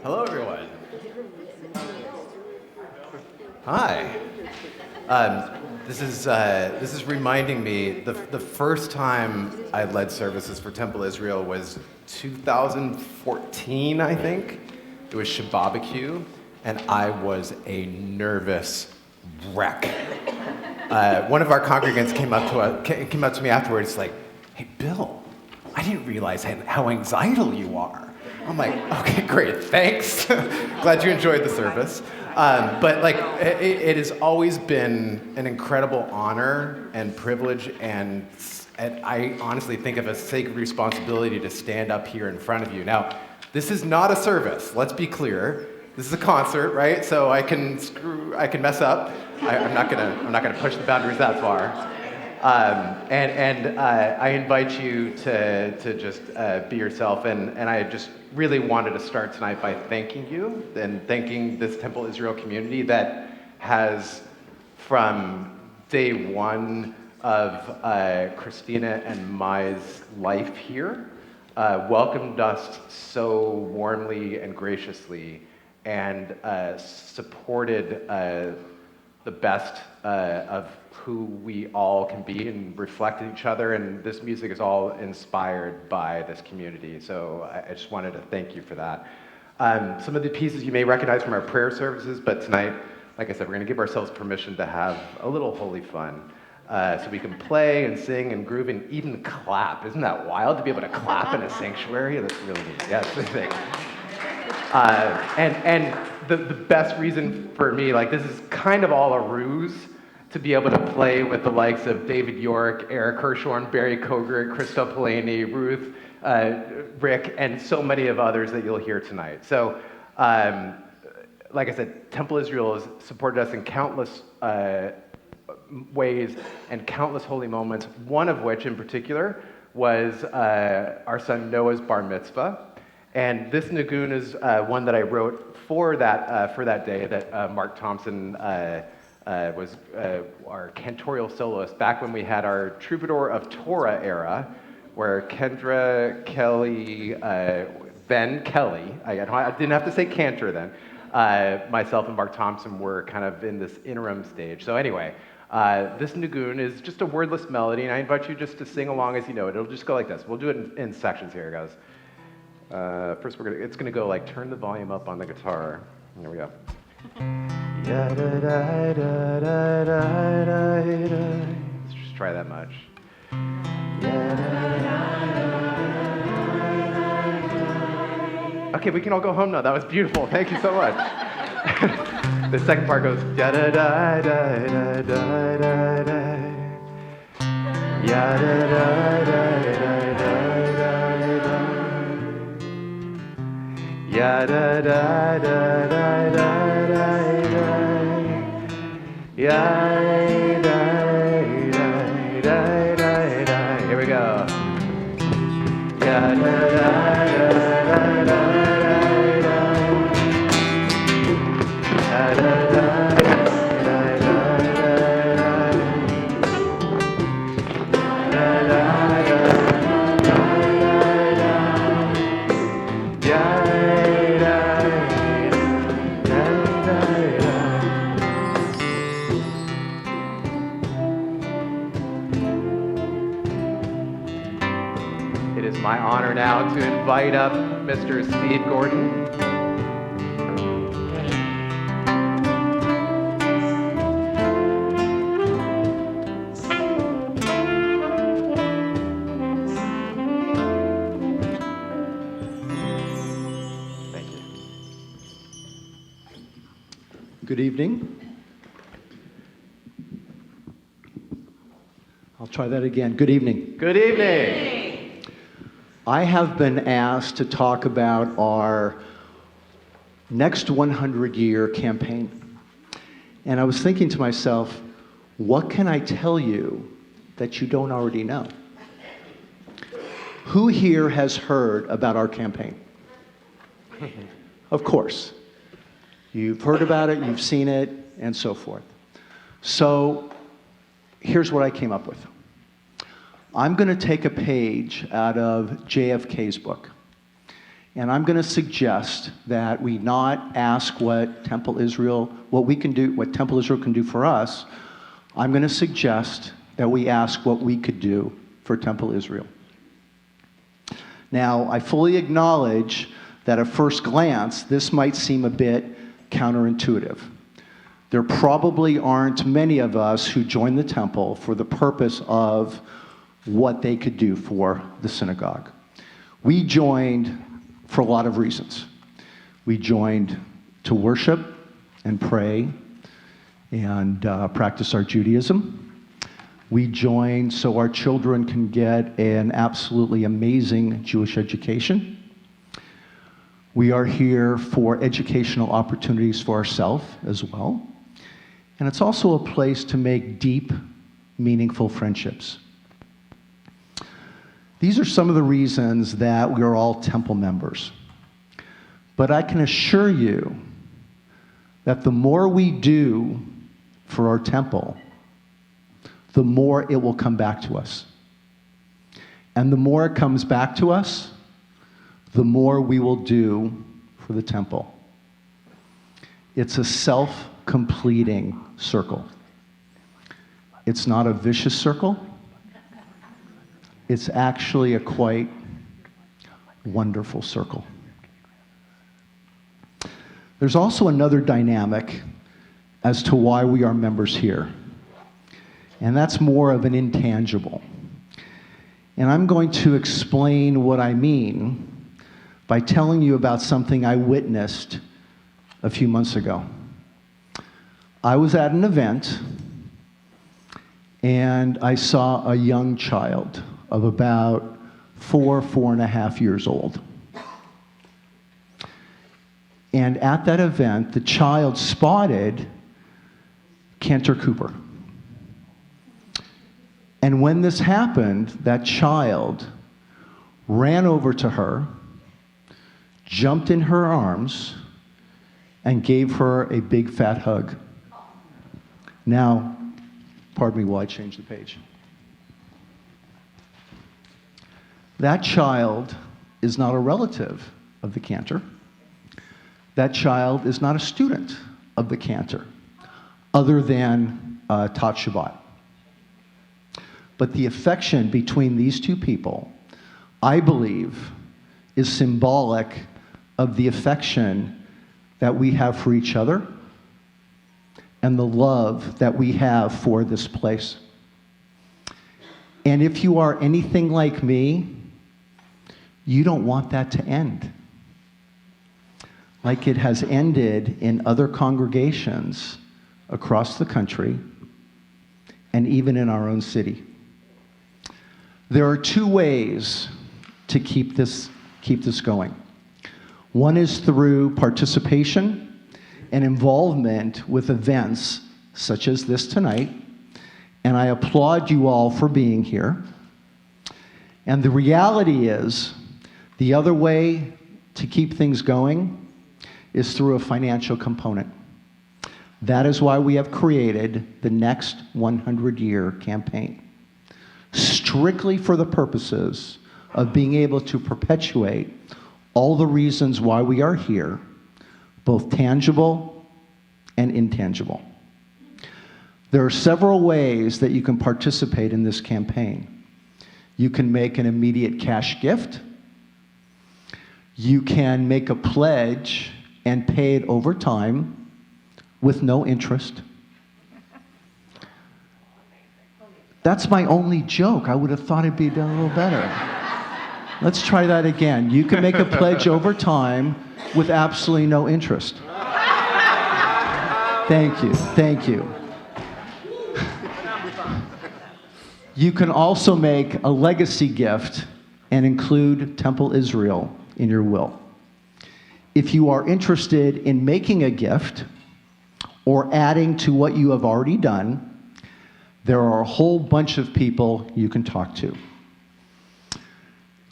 Hello, everyone. Hi. This is reminding me the first time I led services for Temple Israel was 2014, I think. It was Shababacue, and I was a nervous wreck. One of our congregants came up to me afterwards, like, "Hey, Bill, I didn't realize how anxietal you are." I'm like, "Okay, great, thanks. Glad you enjoyed the service." But like, it has always been an incredible honor and privilege, and I honestly think of a sacred responsibility to stand up here in front of you. Now, this is not a service. Let's be clear. This is a concert, right? So I can mess up. I'm not gonna push the boundaries that far. I invite you to just be yourself, and I just really wanted to start tonight by thanking you and thanking this Temple Israel community that has, from day one of Christina and Mai's life here, welcomed us so warmly and graciously, and supported the best of who we all can be and reflect each other, and this music is all inspired by this community, so I just wanted to thank you for that. Some of the pieces you may recognize from our prayer services, but tonight, like I said, we're going to give ourselves permission to have a little holy fun, so we can play and sing and groove and even clap. Isn't that wild to be able to clap in a sanctuary? That's really neat. Yes, thanks. And the best reason for me, like, this is kind of all a ruse to be able to play with the likes of David York, Eric Hirschhorn, Barry Kogert, Christo Pelani, Ruth, Rick, and so many of others that you'll hear tonight. So, like I said, Temple Israel has supported us in countless ways and countless holy moments, one of which in particular was our son Noah's bar mitzvah. And this Nagun is one that I wrote for that day that Mark Thompson was our cantorial soloist back when we had our Troubadour of Torah era, where Kendra Kelly, Ben Kelly, I didn't have to say Cantor then, myself and Mark Thompson were kind of in this interim stage. So anyway, this Nagun is just a wordless melody, and I invite you just to sing along as you know it. It'll just go like this. We'll do it in sections here, guys. First, it's gonna go like, turn the volume up on the guitar. Here we go. Let's just try that much. Okay, we can all go home now. That was beautiful. Thank you so much. The second part goes da da da da da da da da. Ya da da da da da. Ya da da da da da da. Ya da da da da. Here we go. Ya da da da da da. Ya da da. My honor now to invite up Mr. Steve Gordon. Thank you. Good evening. I'll try that again. Good evening. Good evening. I have been asked to talk about our next 100-year campaign. And I was thinking to myself, what can I tell you that you don't already know? Who here has heard about our campaign? Of course. You've heard about it, you've seen it, and so forth. So here's what I came up with. I'm going to take a page out of JFK's book. And I'm going to suggest that we not ask what Temple Israel, what we can do, what Temple Israel can do for us. I'm going to suggest that we ask what we could do for Temple Israel. Now, I fully acknowledge that at first glance, this might seem a bit counterintuitive. There probably aren't many of us who join the temple for the purpose of what they could do for the synagogue. We joined for a lot of reasons. We joined to worship and pray and practice our Judaism. We joined so our children can get an absolutely amazing Jewish education. We are here for educational opportunities for ourselves as well. And it's also a place to make deep, meaningful friendships. These are some of the reasons that we are all temple members. But I can assure you that the more we do for our temple, the more it will come back to us. And the more it comes back to us, the more we will do for the temple. It's a self-completing circle. It's not a vicious circle. It's actually a quite wonderful circle. There's also another dynamic as to why we are members here. And that's more of an intangible. And I'm going to explain what I mean by telling you about something I witnessed a few months ago. I was at an event, and I saw a young child of about 4.5 years old. And at that event, the child spotted Cantor Cooper. And when this happened, that child ran over to her, jumped in her arms, and gave her a big fat hug. Now, pardon me while I change the page. That child is not a relative of the Cantor. That child is not a student of the Cantor, other than Tot Shabbat. But the affection between these two people, I believe, is symbolic of the affection that we have for each other and the love that we have for this place. And if you are anything like me, you don't want that to end. Like it has ended in other congregations across the country and even in our own city. There are two ways to keep this going. One is through participation and involvement with events such as this tonight, and I applaud you all for being here. And the reality is, the other way to keep things going is through a financial component. That is why we have created the Next 100-Year campaign, strictly for the purposes of being able to perpetuate all the reasons why we are here, both tangible and intangible. There are several ways that you can participate in this campaign. You can make an immediate cash gift. You can make a pledge and pay it over time with no interest. That's my only joke. I would have thought it'd be done a little better. Let's try that again. You can make a pledge over time with absolutely no interest. Thank you, thank you. You can also make a legacy gift and include Temple Israel in your will. If you are interested in making a gift or adding to what you have already done, there are a whole bunch of people you can talk to.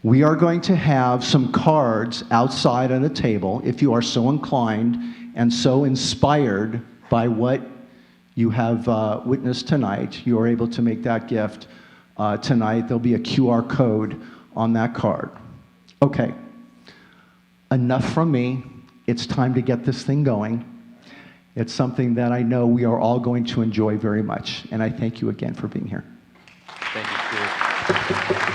We are going to have some cards outside on the table. If you are so inclined and so inspired by what you have witnessed tonight, you are able to make that gift tonight. There'll be a QR code on that card. Okay. enough from me. It's time to get this thing going. It's something that I know we are all going to enjoy very much, and I thank you again for being here. Thank you, Steve.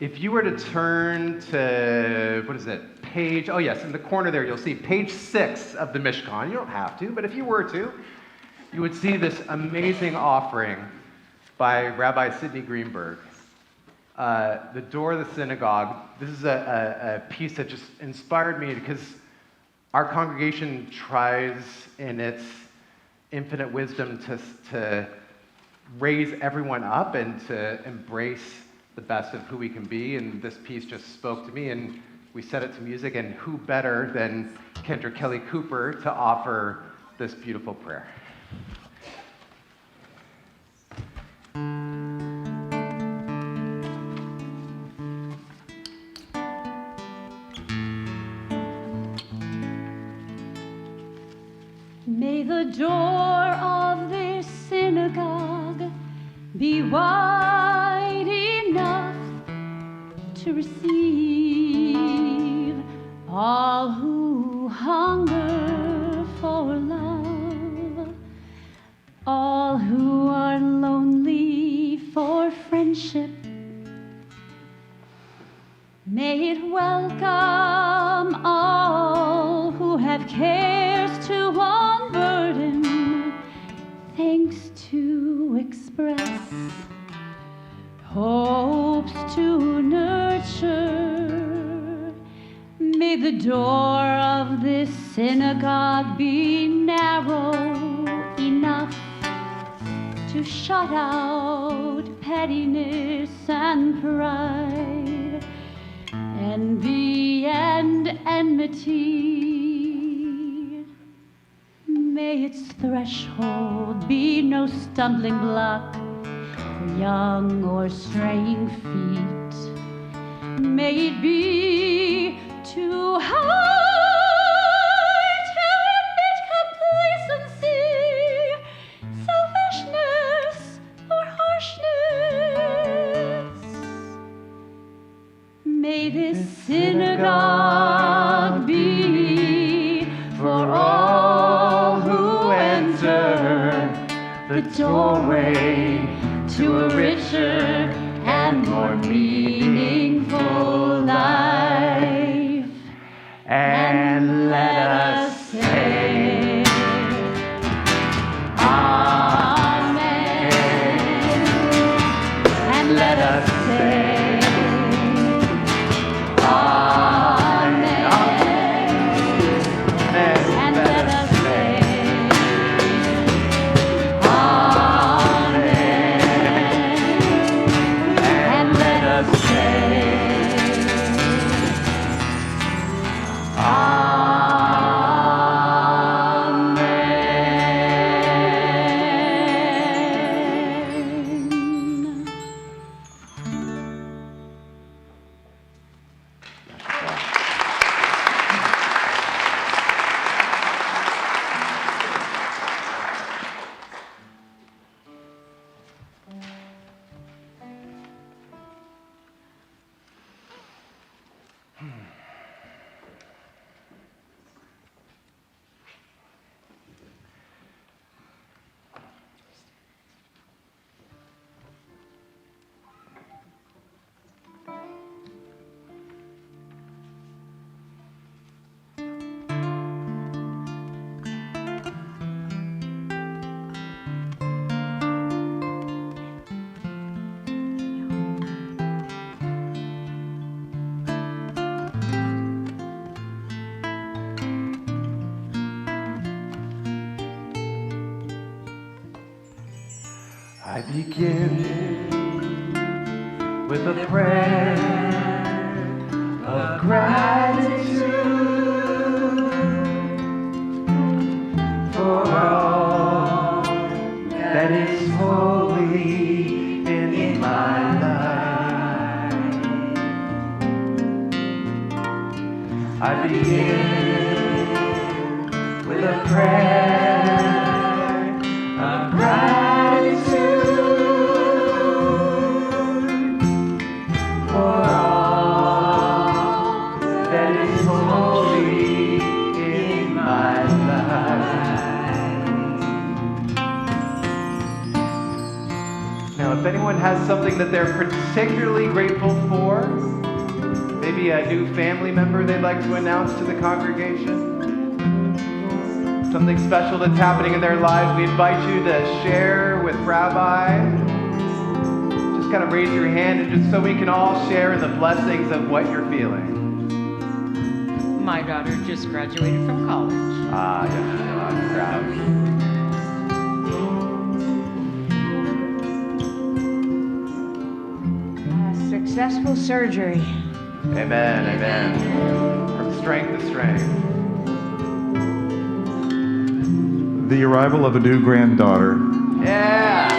If you were to turn to, what is it, page, oh yes, in the corner there, you'll see page 6 of the Mishkan. You don't have to, but if you were to, you would see this amazing offering by Rabbi Sidney Greenberg. The Door of the Synagogue. This is a piece that just inspired me because our congregation tries in its infinite wisdom to raise everyone up and to embrace the best of who we can be, and this piece just spoke to me, and we set it to music, and who better than Kendra Kelly Cooper to offer this beautiful prayer. May the door of this synagogue be wide enough to receive all who hunger for love, all who are lonely for friendship. May it welcome all who have cares to unburden, thanks to express, hopes to nurture. the door of this synagogue be narrow enough to shut out pettiness and pride, envy and enmity. May its threshold be no stumbling block for young or straying feet. May it be too high to admit complacency, selfishness, or harshness. May this synagogue be for all who enter the doorway to a richer and more meaningful life. And let us say, Amen. And let us say, Amen. And let us say, Amen. And let us say, Amen. I begin with a prayer of gratitude for all that is holy in my life. I begin with a prayer of gratitude for all that is holy in my life. Now, if anyone has something that they're particularly grateful for, maybe a new family member they'd like to announce to the congregation, something special that's happening in their lives, we invite you to share with Rabbi. Just kind of raise your hand, and just so we can all share in the blessings of what you're feeling. My daughter just graduated from college. Ah, yes, I'm proud. Successful surgery. Amen, amen. From strength to strength. The arrival of a new granddaughter. Yeah!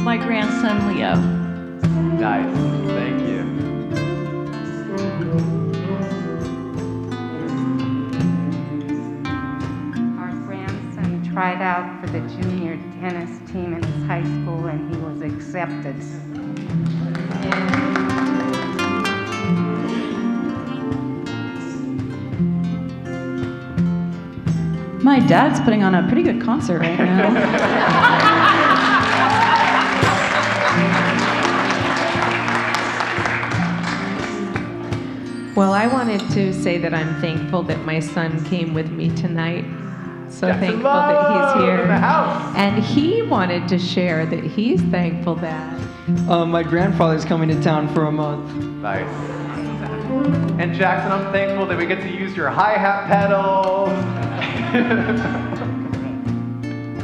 My grandson Leo. Nice, thank you. Our grandson tried out for the junior tennis team in his high school and he was accepted. My dad's putting on a pretty good concert right now. Well, I wanted to say that I'm thankful that my son came with me tonight. So Jackson thankful Love that he's in here. the house. And he wanted to share that he's thankful that. My grandfather's coming to town for a month. Nice. And Jackson, I'm thankful that we get to use your hi-hat pedals.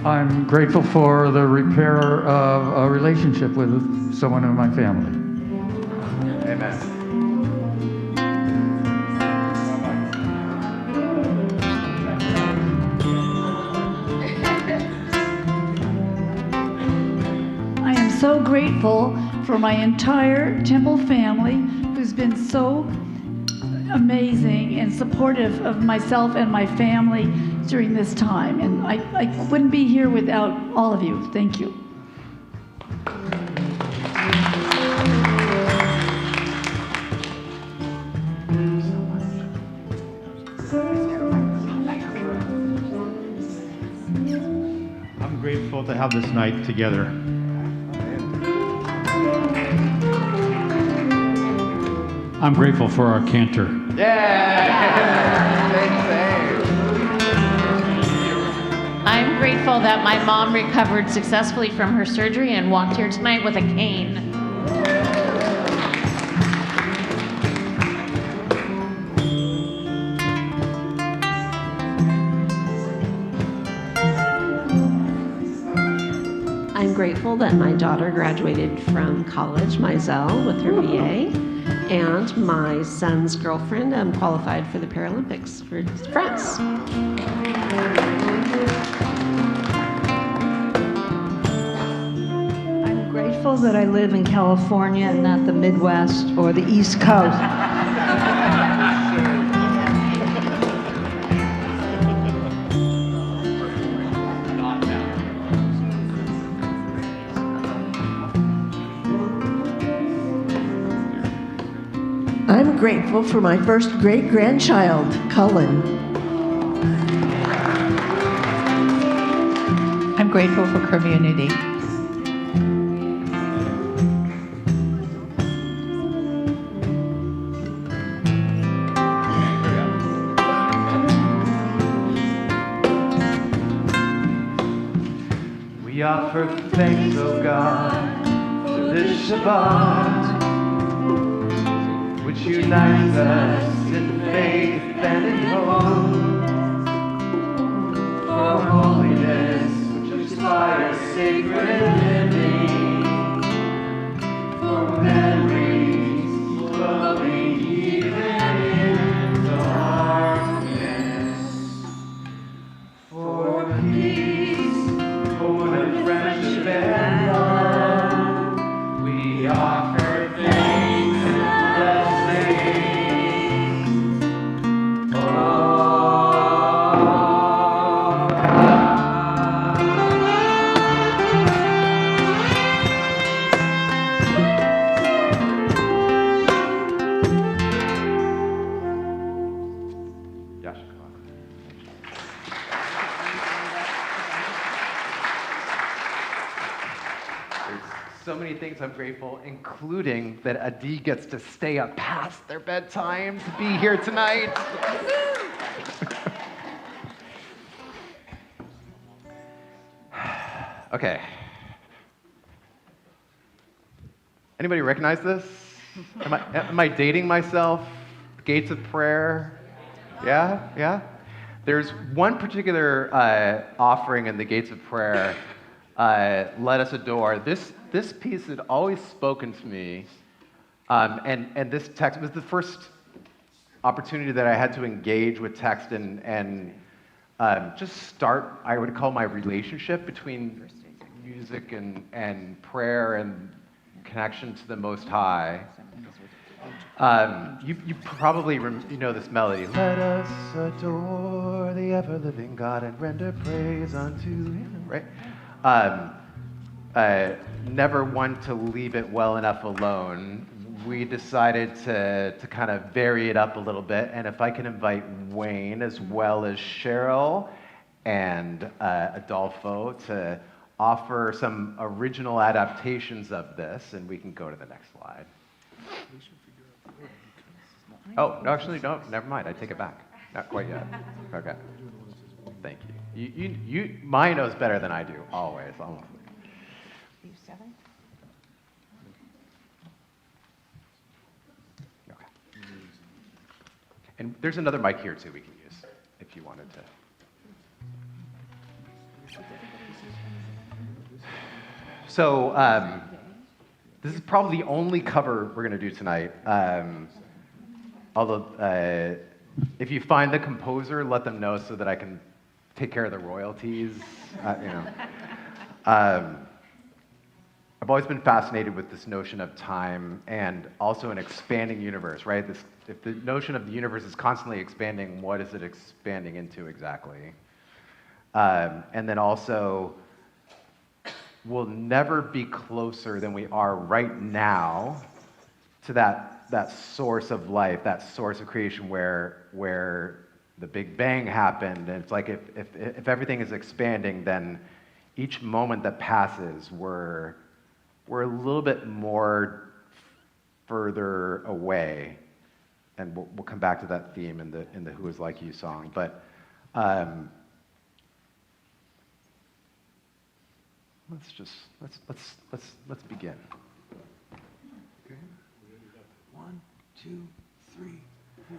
I'm grateful for the repair of a relationship with someone in my family. Amen. I am so grateful for my entire Temple family who's been so amazing and supportive of myself and my family during this time. And I wouldn't be here without all of you. Thank you. I'm grateful to have this night together. I'm grateful for our cantor. Yeah! Same. I'm grateful that my mom recovered successfully from her surgery and walked here tonight with a cane. I'm grateful that my daughter graduated from college, Mizell, with her BA, and my son's girlfriend qualified for the Paralympics for France. I'm grateful that I live in California and not the Midwest or the East Coast. I'm grateful for my first great-grandchild, Cullen. I'm grateful for community. We offer thanks, O God, for this Shabbat, which unites us in faith and in hope, for holiness, which inspires sacred living, for memories flowing even in darkness, for peace, hope and friendship and love. We offer thanks and blessings. So many things I'm grateful, including that Adi gets to stay up past their bedtime to be here tonight. Okay. Anybody recognize this? Am I dating myself? Gates of Prayer? Yeah? There's one particular offering in the Gates of Prayer, Let Us Adore. This piece had always spoken to me, and this text was the first opportunity that I had to engage with text and just start, I would call, my relationship between music and prayer and connection to the Most High. You probably know this melody. Let us adore the ever-living God and render praise unto Him, right? Never one to leave it well enough alone. We decided to kind of vary it up a little bit, and if I can invite Wayne as well as Cheryl and Adolfo to offer some original adaptations of this, and we can go to the next slide. Oh, no, actually, no, never mind. I take it back. Not quite yet. Okay. Thank you. Mine knows better than I do, always. You 7? Okay. And there's another mic here too we can use if you wanted to. So this is probably the only cover we're going to do tonight. Although if you find the composer, let them know so that I can take care of the royalties. I've always been fascinated with this notion of time and also an expanding universe, right? If the notion of the universe is constantly expanding, what is it expanding into exactly? And then also, we'll never be closer than we are right now to that source of life, that source of creation where the Big Bang happened. And it's like if everything is expanding, then each moment that passes, we're a little bit more further away. And we'll come back to that theme in the Who Is Like You song. But let's begin. Okay. 1, 2, 3, 4.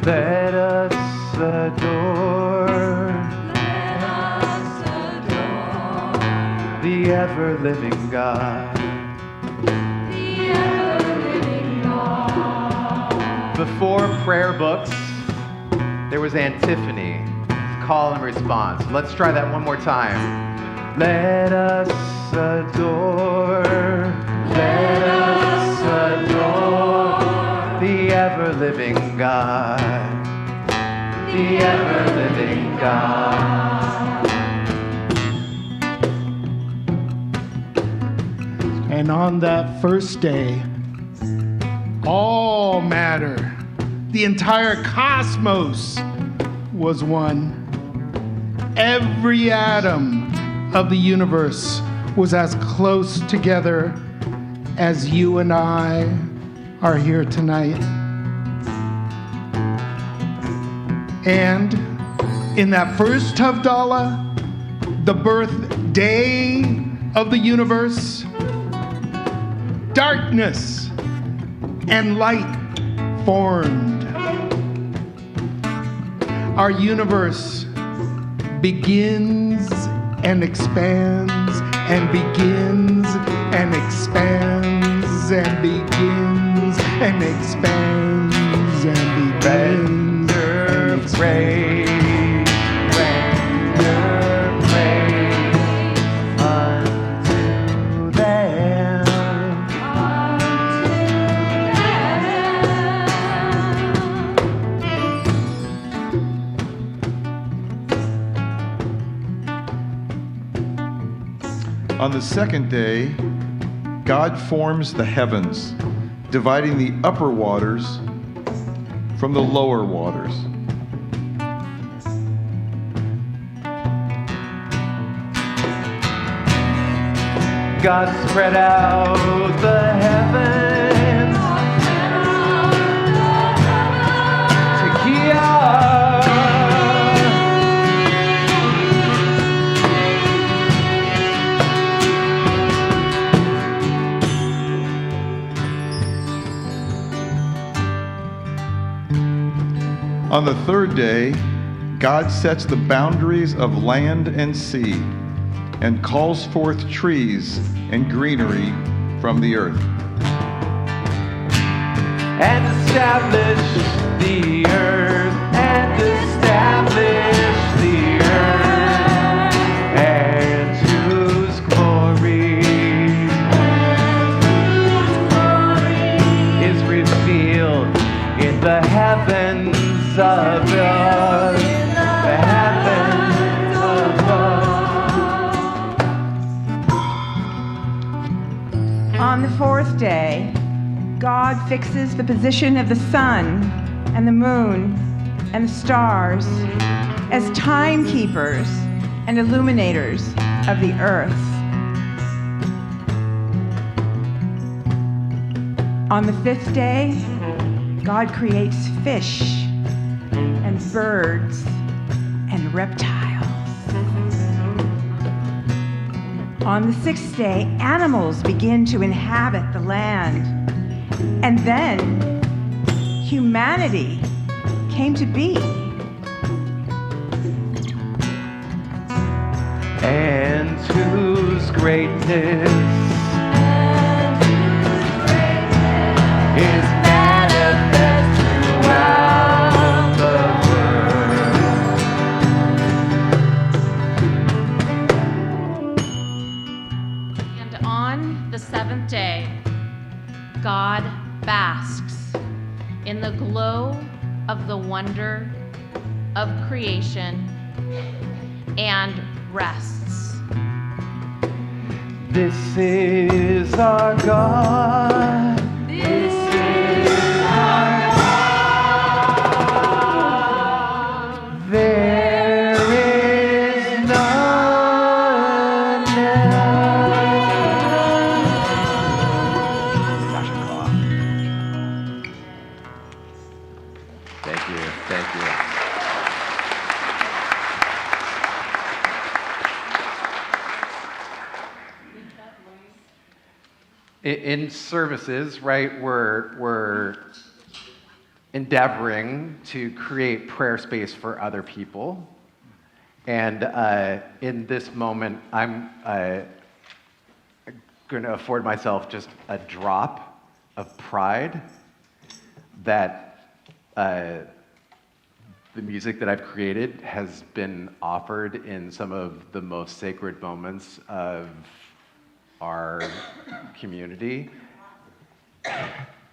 Let us adore the ever-living God. Before prayer books, there was antiphony, call and response. Let's try that one more time. Let us adore, let us adore the ever-living God, the ever-living God. And on that first day, all matter, the entire cosmos was one. Every atom of the universe was as close together as you and I are here tonight. And in that first Havdalah, the birthday of the universe, darkness and light formed. Our universe begins and expands and begins and expands and begins and expands and begins. Pray, render praise unto them. On the second day, God forms the heavens, dividing the upper waters from the lower waters. God spread out the heavens to Kia. On the third day, God sets the boundaries of land and sea and calls forth trees and greenery from the earth. And establish the earth, and establish the earth, and whose glory is revealed in the heavens. heavens above, the heavens above. On the fourth day, God fixes the position of the sun and the moon and the stars as timekeepers and illuminators of the earth. On the fifth day, God creates fish and birds and reptiles. On the sixth day, animals begin to inhabit the land. And then humanity came to be. And whose greatness is manifest throughout the world. And on the seventh day, God basks in the glow of the wonder of creation and rests. This is our God. This is our God. There is none else. Thank you. Thank you. In services, right, we're endeavoring to create prayer space for other people. And in this moment, I'm going to afford myself just a drop of pride that the music that I've created has been offered in some of the most sacred moments of our community.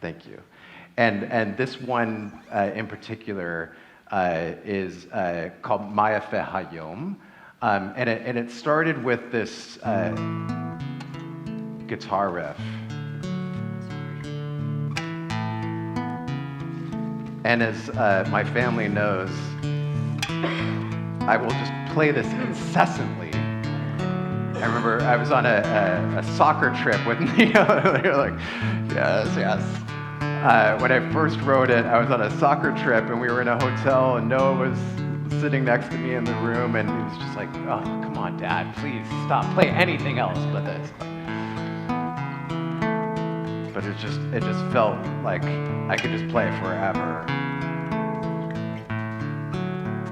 Thank you. And this one in particular is called Maya Fe Hayom. And it started with this guitar riff. And as my family knows, I will just play this incessantly. I remember I was on a soccer trip with me. They're like, yes, yes. When I first wrote it, I was on a soccer trip and we were in a hotel and Noah was sitting next to me in the room and he was just like, oh, come on, Dad, please stop. Play anything else but this. But it just felt like I could just play it forever.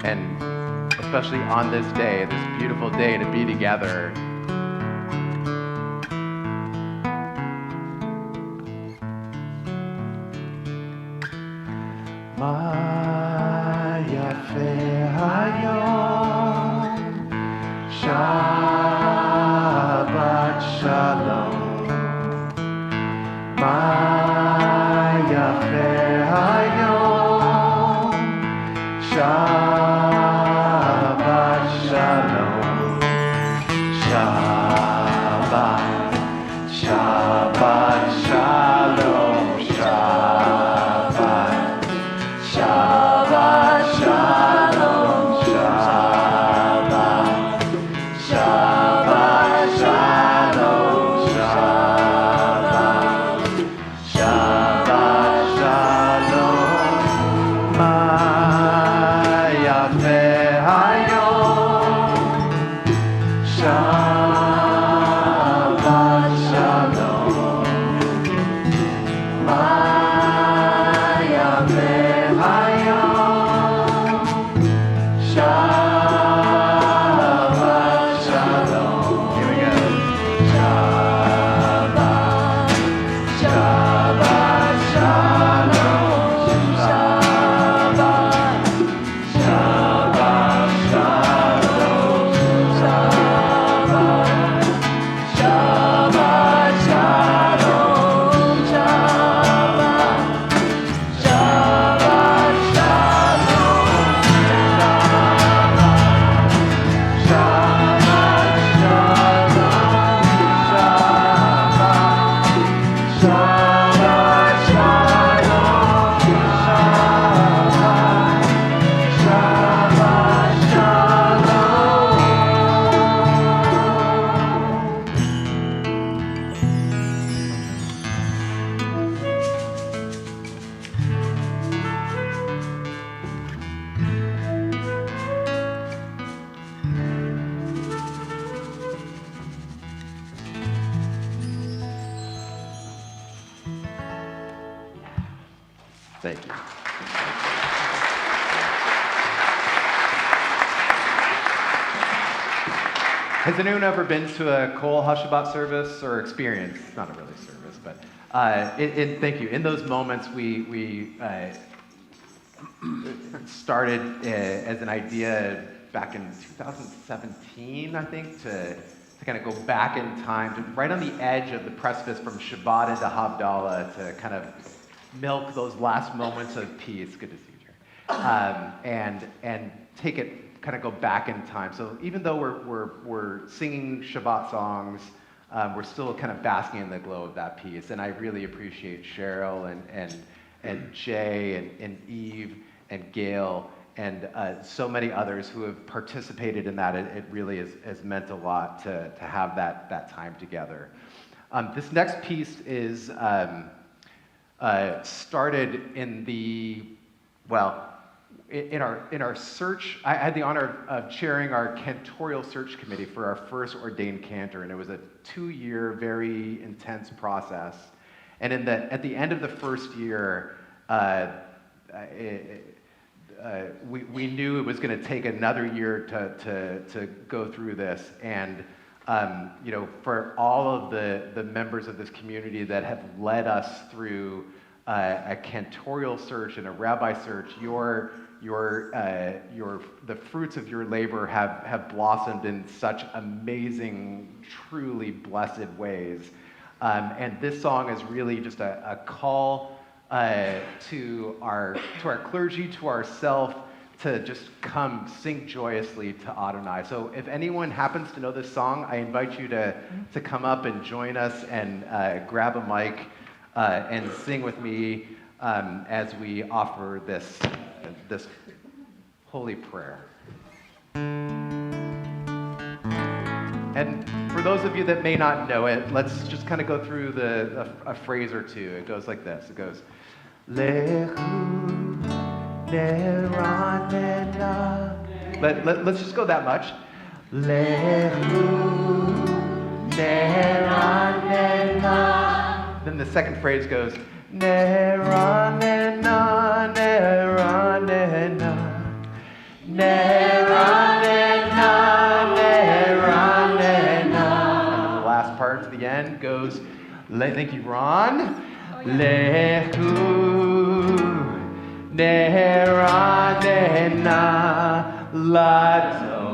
And especially on this day, this beautiful day to be together. Maya Fe Hayom, Shabbat Shalom. Maya Fe Hayom, Shabbat Shalom. Shabbat, Shabbat Shalom, Shabbat. Shabbat Shalom, Shabbat, Shabbat Shalom, Shabbat, Shabbat Shalom, Maya Fe Hayom, Shabbat Shalom, Maya Fe Hayom. Thank you. Has anyone ever been to a Kol HaShabbat service or experience? It's not a really service, but thank you. In those moments, we started as an idea back in 2017, I think, to kind of go back in time, to right on the edge of the precipice from Shabbat into Havdalah, to kind of milk those last moments of peace. Good to see you, Jerry. And take it, kind of go back in time. So even though we're singing Shabbat songs, we're still kind of basking in the glow of that peace. And I really appreciate Cheryl and Jay and Eve and Gail and so many others who have participated in that. It really has meant a lot to have that time together. This next piece is started in in our search. I had the honor of chairing our cantorial search committee for our first ordained cantor, and it was a 2-year, very intense process. And at the end of the first year, we knew it was going to take another year to go through this. And for all of the members of this community that have led us through a cantorial search and a rabbi search, the fruits of your labor have blossomed in such amazing, truly blessed ways. And this song is really just a call to our clergy, to ourselves, to just come sing joyously to Adonai. So if anyone happens to know this song, I invite you to come up and join us and grab a mic and sing with me as we offer this holy prayer. And for those of you that may not know it, let's just kind of go through a phrase or two. It goes like this. It goes, Lehu neranena. Let's just go that much. Lehu neranena. Then the second phrase goes, Neranena, neranena, neranena, neranena. And the last part at the end goes, thank you, Ron. Lehu neranena ladonai.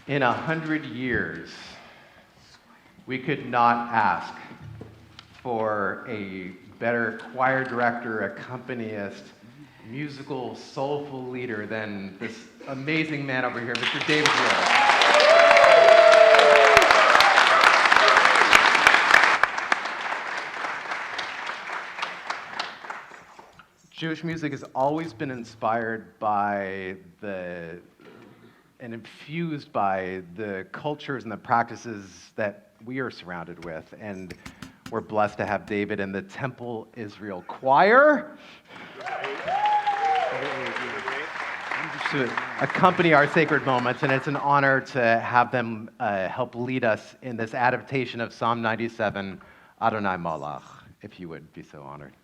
In 100 years, we could not ask for a better choir director, accompanist, musical, soulful leader than this amazing man over here, Mr. David Rose. Jewish music has always been inspired by and infused by the cultures and the practices that we are surrounded with. And we're blessed to have David and the Temple Israel Choir to accompany our sacred moments. And it's an honor to have them help lead us in this adaptation of Psalm 97, Adonai Malach, if you would be so honored.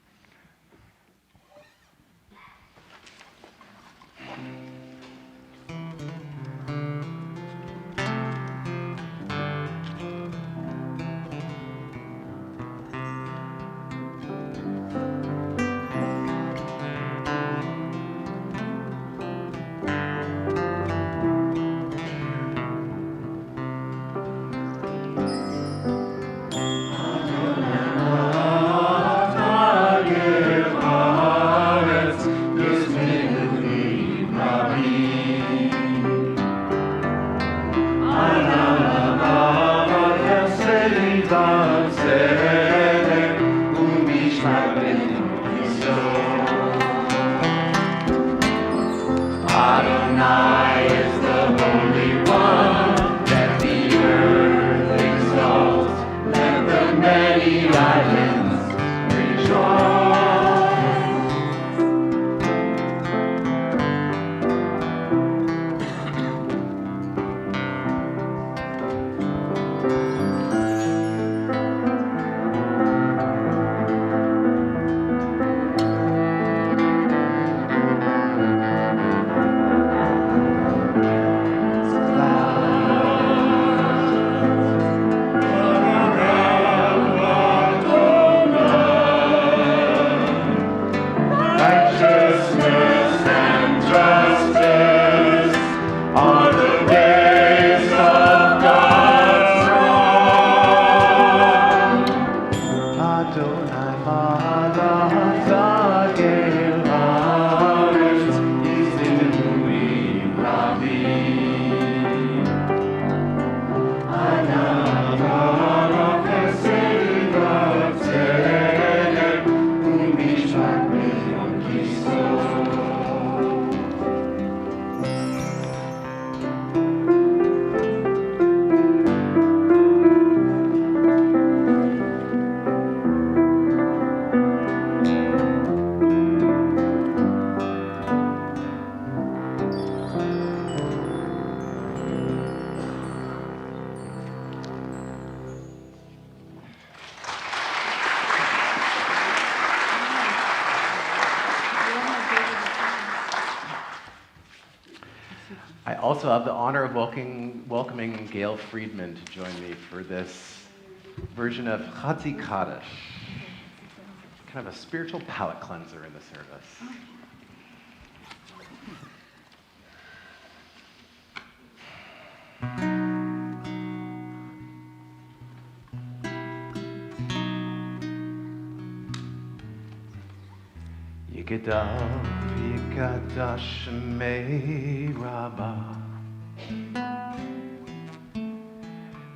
I also have the honor of welcoming Gail Friedman to join me for this version of Chatzi Kaddish, kind of a spiritual palate cleanser in the service. Yigdal v'yikadash shemei Rabbah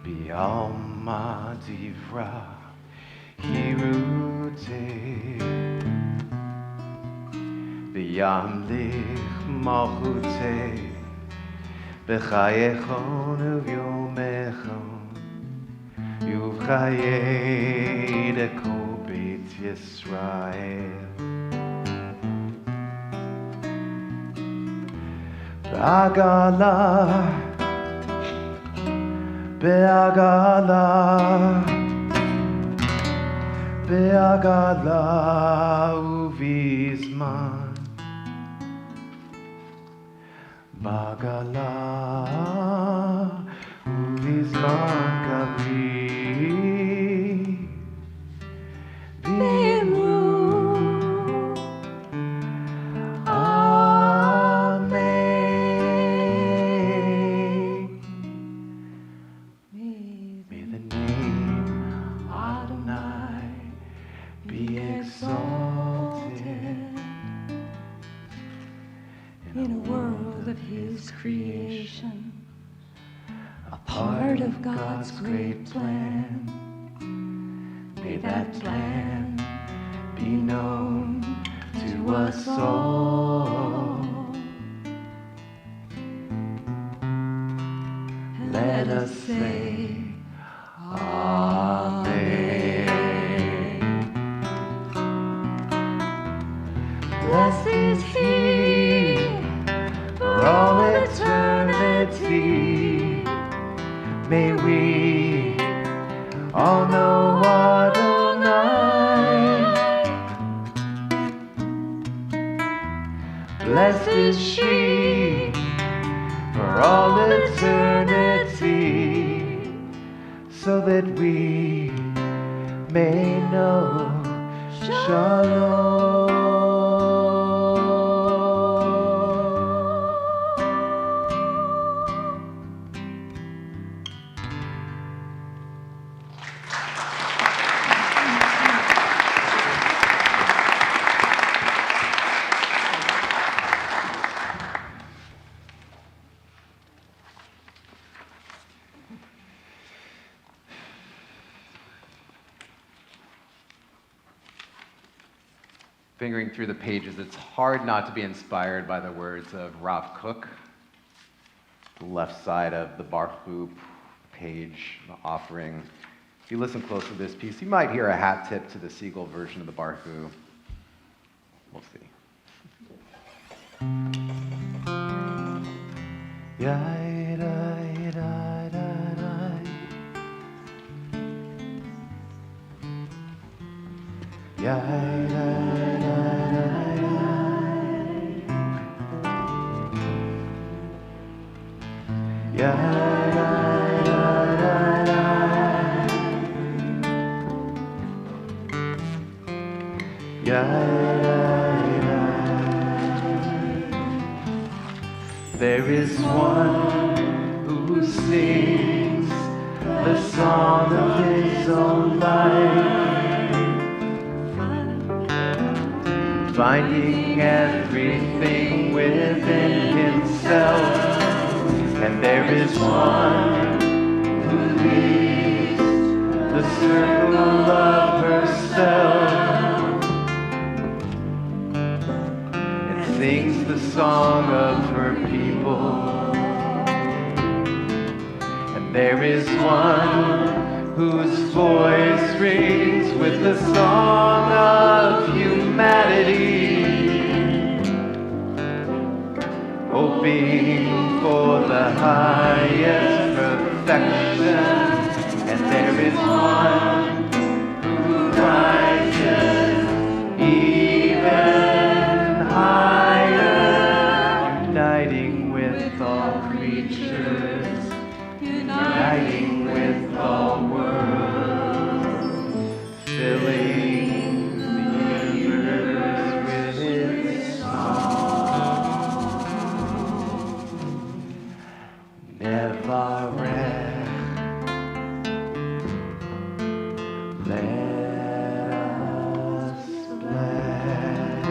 b'alma divra hiruteh v'yamlich malchuteh b'chayechon u'vyomechon uv'chayei dekol beit Yisrael. Be'agala, be'agala, be'agala uvizman, ba'agala uvizman kavri, b'emu. of His creation, a part of God's great plan. May that plan be known to us all. Let us say, Amen. Blessed is He for all eternity. May we all know Adonai. Blessed is she for all eternity, so that we may know Shalom. Fingering through the pages, it's hard not to be inspired by the words of Rav Kook. The left side of the Baruch page, the offering. If you listen close to this piece, you might hear a hat tip to the Siegel version of the Baruch. We'll see. There is one who sings the song of his own life, finding everything within himself. And there is one who leaves the circle of herself and sings the song of her people. And there is one whose voice rings with the song of humanity, hoping for the highest perfection. And there is one who rises even higher, uniting with all creatures, uniting with all worlds, filling the universe with its song. Nevarech, let us bless.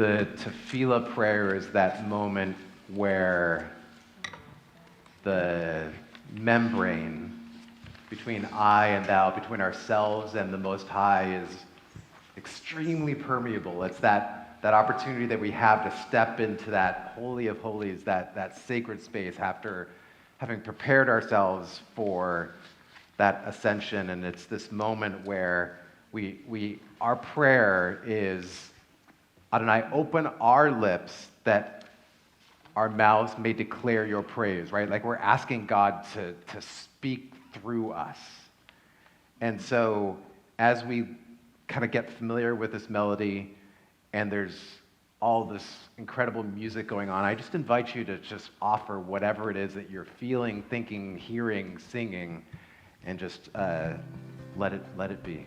The tefillah prayer is that moment where the membrane between I and thou, between ourselves and the Most High, is extremely permeable. It's that opportunity that we have to step into that holy of holies, that sacred space after having prepared ourselves for that ascension. And it's this moment where our prayer is, Adonai, open our lips that our mouths may declare your praise, right? Like we're asking God to speak through us. And so as we kind of get familiar with this melody and there's all this incredible music going on, I just invite you to just offer whatever it is that you're feeling, thinking, hearing, singing, and just let it be.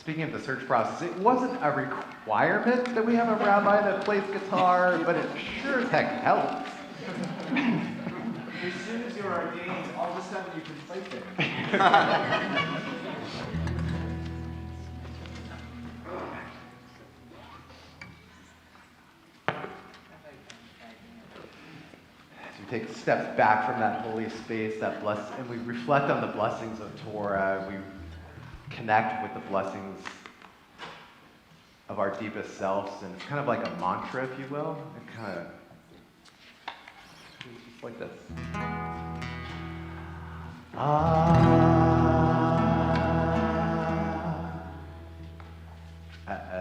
Speaking of the search process, it wasn't a requirement that we have a rabbi that plays guitar, but it sure as heck helps. As soon as you're ordained, all of a sudden you can play things. We take steps back from that holy space, and we reflect on the blessings of Torah. We connect with the blessings of our deepest selves, and it's kind of like a mantra, if you will. It kind of just like this.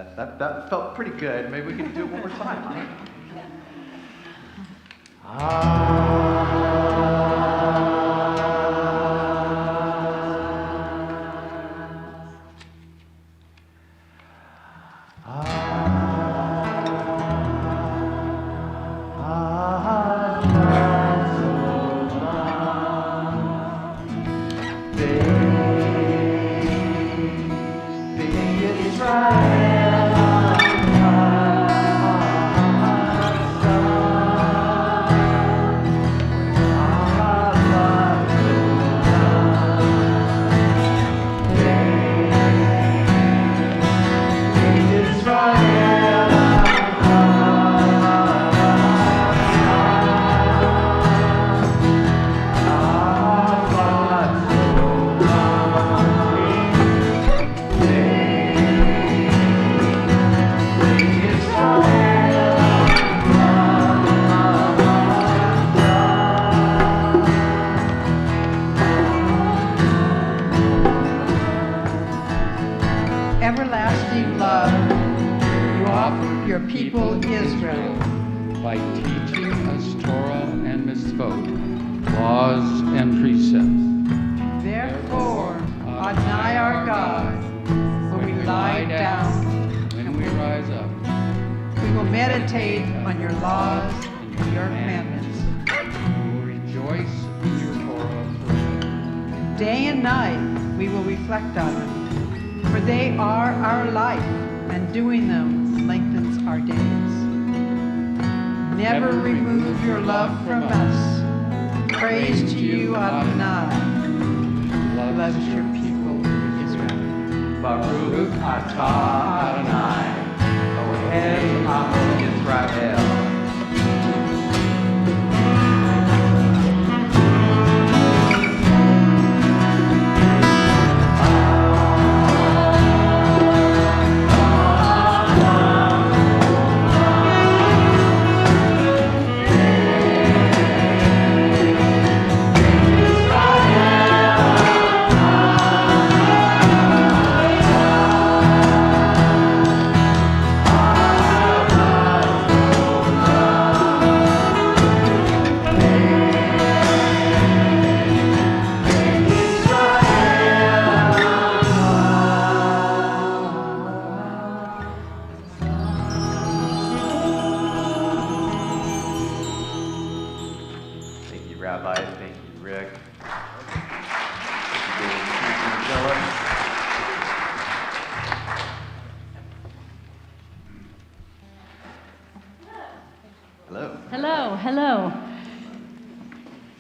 That felt pretty good. Maybe we can do it one more time, huh? Israel. your people Israel. by teaching us Torah and mitzvot, laws and precepts. Therefore, Adonai our God, when we lie down, when we rise up, we will meditate on your laws and your commandments. we will rejoice in your Torah forever. Day and night we will reflect on them, for they are our life, and doing them lengthens our days. Never remove your love from us. Praise to you, Adonai. Loves your people, Israel. Baruch atah Adonai, Ohev Am Yisrael. Thank you, Rabbi. Thank you, Rick. Thank you, Philip. Hello. Hello, hello.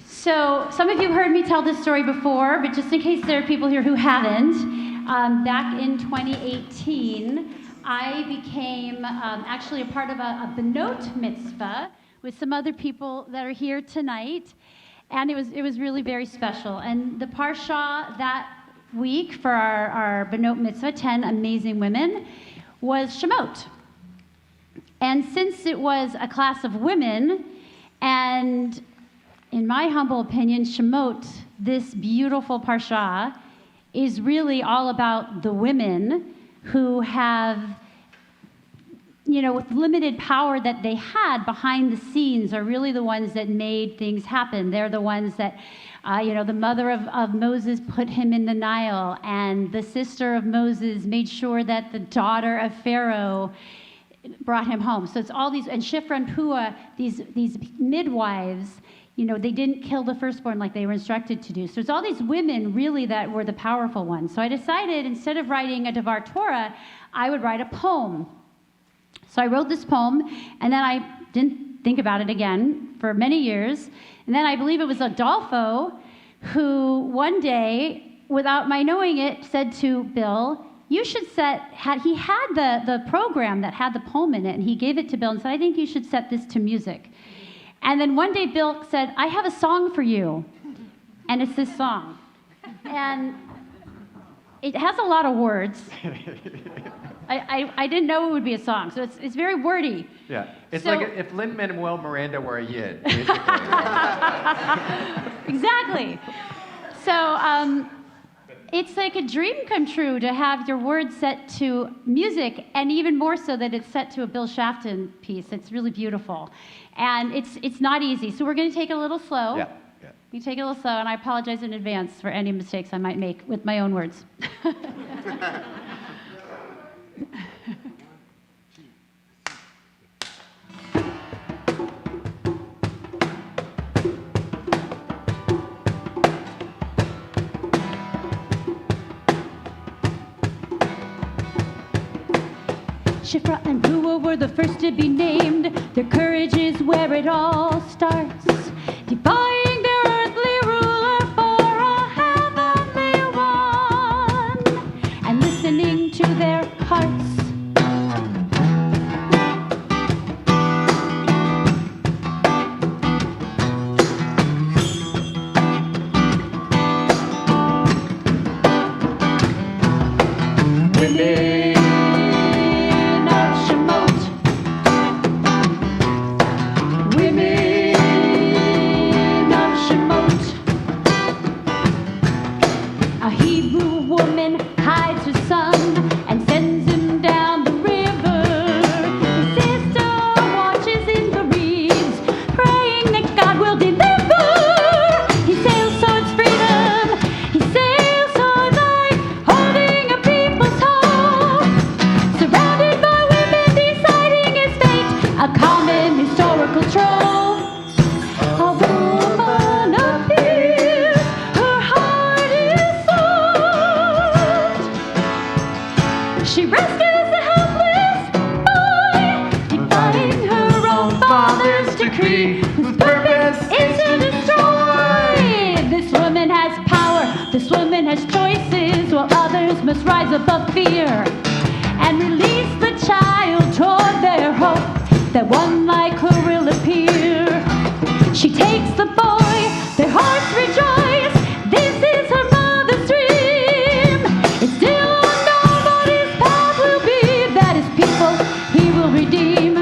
So, some of you have heard me tell this story before, but just in case there are people here who haven't, back in 2018, I became actually a part of a Benot mitzvah with some other people that are here tonight, and it was really very special. And the parsha that week for our Benot mitzvah, 10 amazing women, was Shemot. And since it was a class of women, and in my humble opinion, Shemot, this beautiful parsha, is really all about the women who have, with limited power that they had behind the scenes, are really the ones that made things happen. They're the ones that, the mother of Moses put him in the Nile, and the sister of Moses made sure that the daughter of Pharaoh brought him home. So it's all these, and Shifra and Pua, these midwives, they didn't kill the firstborn like they were instructed to do. So it's all these women really that were the powerful ones. So I decided instead of writing a Devar Torah, I would write a poem. So I wrote this poem, and then I didn't think about it again for many years. And then I believe it was Adolfo who one day, without my knowing it, said to Bill, you should he had the program that had the poem in it, and he gave it to Bill and said, I think you should set this to music. And then one day Bill said, I have a song for you, and it's this song. And it has a lot of words. I didn't know it would be a song, so it's very wordy. Yeah, it's like if Lin-Manuel Miranda were a Yid, basically. Exactly. So it's like a dream come true to have your words set to music, and even more so that it's set to a Bill Shafton piece. It's really beautiful. And it's not easy, so we're going to take it a little slow. Yeah. We take it a little slow, and I apologize in advance for any mistakes I might make with my own words. Shifra and Pua were the first to be named. Their courage is where it all starts. Defying their earthly ruler for a heavenly one, and listening to their hearts. Women decree whose purpose is to destroy. This woman has power, this woman has choices, while others must rise above fear and release the child toward their hope that one like her will appear. She takes the boy, their hearts rejoice. This is her mother's dream. It's still unknown what his path will be, that his people he will redeem.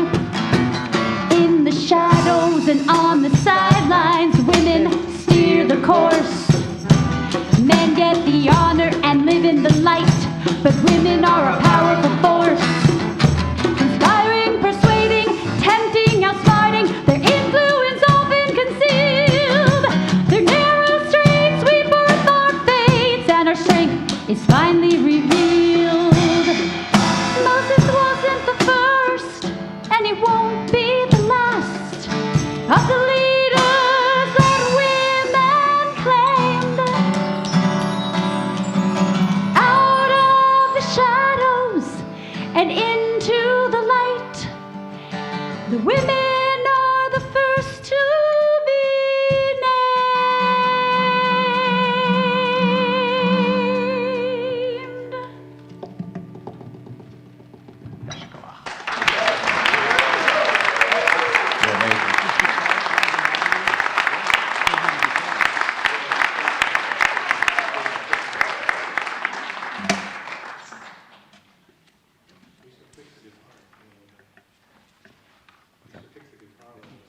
In the shadows and on the sidelines, women steer the course. Men get the honor and live in the light, but women are a powerful force. Inspiring, persuading, tempting, outsmarting, their influence often concealed. Their narrow streets we birth our fates, and our strength is finally revealed. Moses wasn't the first, and he won't be the last of the leaders that women claimed. Out of the shadows and into the light, the women are the first to be named.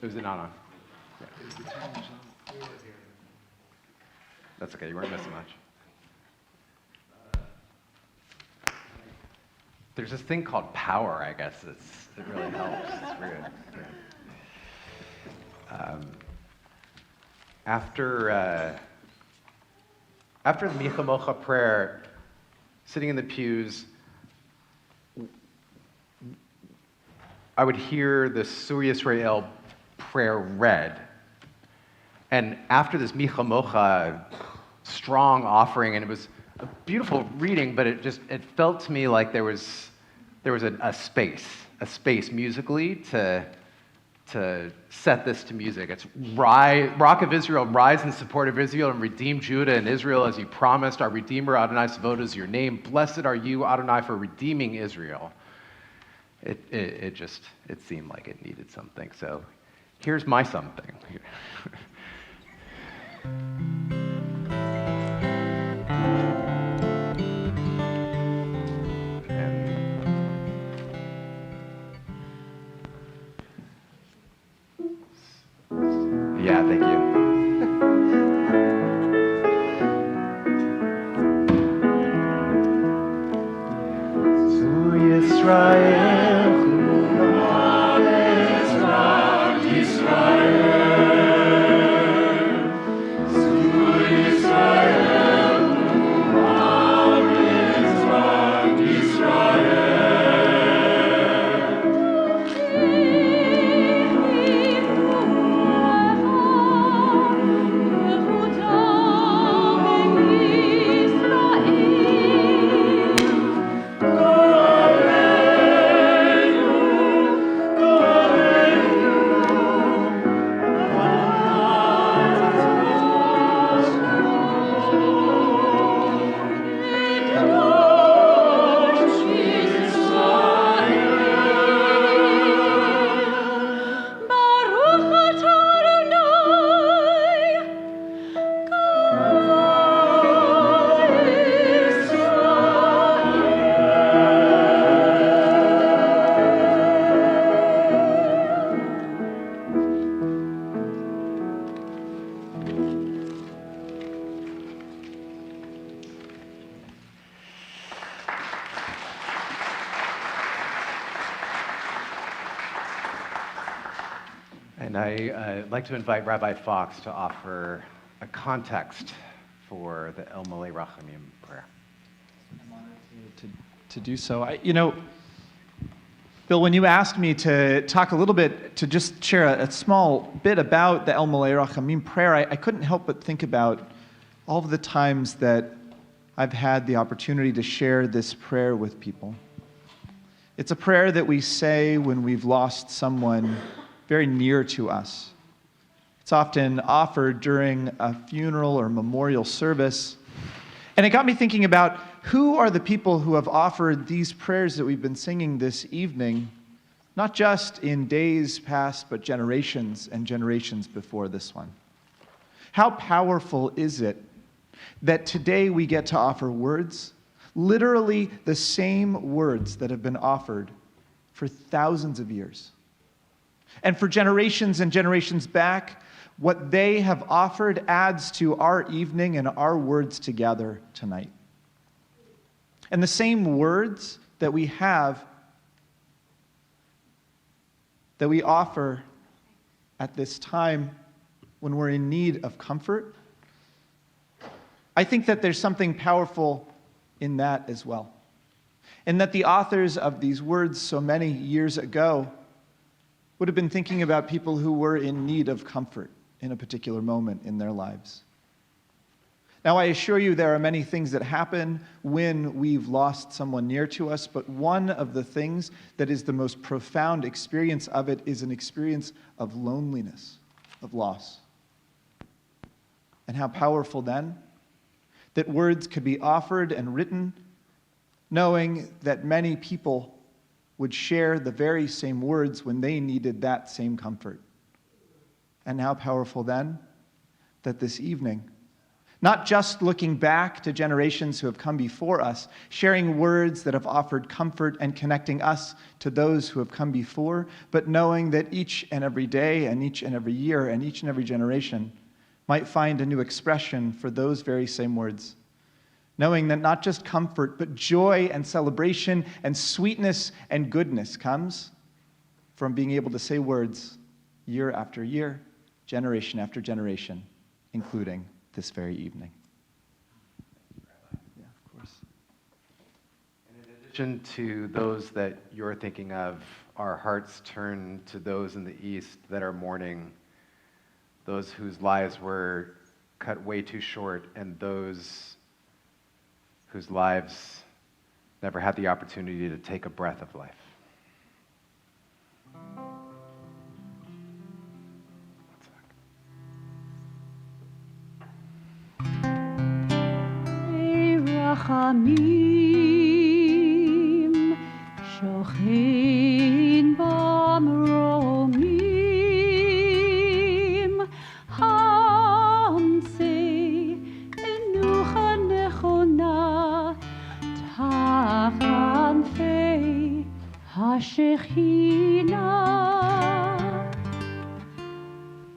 Was it not on? Yeah. That's okay, you weren't missing much. There's this thing called power, I guess. It really helps. It's weird. After the Micha Mocha prayer, sitting in the pews, I would hear the Sur Yisrael prayer read. And after this Micha Mocha strong offering, and it was a beautiful reading, but it felt to me like there was a space musically to set this to music. It's Rock of Israel, rise in support of Israel and redeem Judah and Israel as you promised. Our Redeemer, Adonai Savod, is your name. Blessed are you, Adonai, for redeeming Israel. It seemed like it needed something. So here's my something. Yeah, thank you. Sur Yisrael, And I'd like to invite Rabbi Fox to offer a context for the El Malei Rachamim prayer. I'm honored to do so. Bill, when you asked me to talk a little bit, to just share a small bit about the El Malei Rachamim prayer, I couldn't help but think about all of the times that I've had the opportunity to share this prayer with people. It's a prayer that we say when we've lost someone very near to us. It's often offered during a funeral or memorial service. And it got me thinking about who are the people who have offered these prayers that we've been singing this evening, not just in days past, but generations and generations before this one. How powerful is it that today we get to offer words, literally the same words that have been offered for thousands of years. And for generations and generations back, what they have offered adds to our evening and our words together tonight. And the same words that we have, that we offer at this time when we're in need of comfort, I think that there's something powerful in that as well. And that the authors of these words so many years ago would have been thinking about people who were in need of comfort in a particular moment in their lives. Now, I assure you there are many things that happen when we've lost someone near to us, but one of the things that is the most profound experience of it is an experience of loneliness, of loss. And how powerful then that words could be offered and written, knowing that many people would share the very same words when they needed that same comfort. And how powerful then that this evening, not just looking back to generations who have come before us, sharing words that have offered comfort and connecting us to those who have come before, but knowing that each and every day and each and every year and each and every generation might find a new expression for those very same words. Knowing that not just comfort, but joy and celebration and sweetness and goodness comes from being able to say words year after year, generation after generation, including this very evening. Yeah, of course. And in addition to those that you're thinking of, our hearts turn to those in the East that are mourning, those whose lives were cut way too short, and those whose lives never had the opportunity to take a breath of life. רחמים שוכן במרומים המצי מנוחה נכונה תחנפי השכינה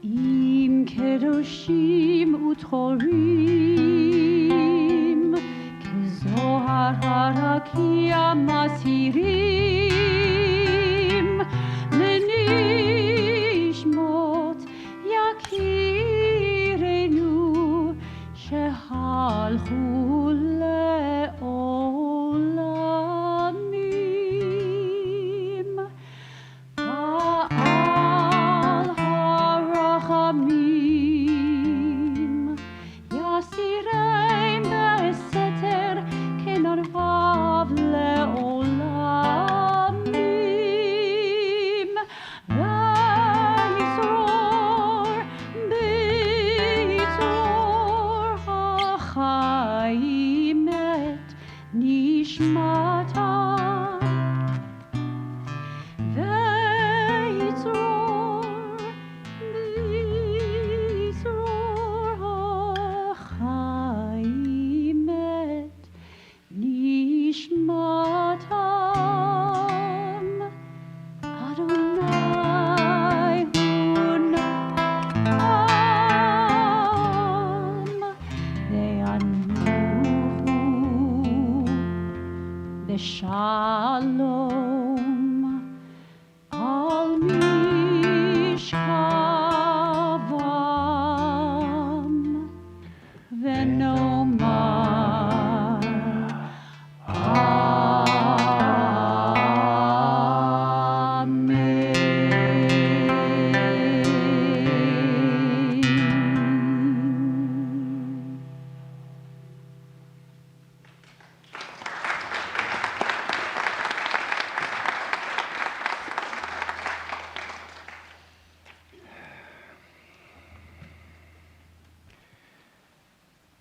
עם קדושים וטהורים כזוהר הרקיע מסירים לנשמות יקירנו שהלכו לעולמים ועל הרחמים יסירם בסתר כנרבב לעולם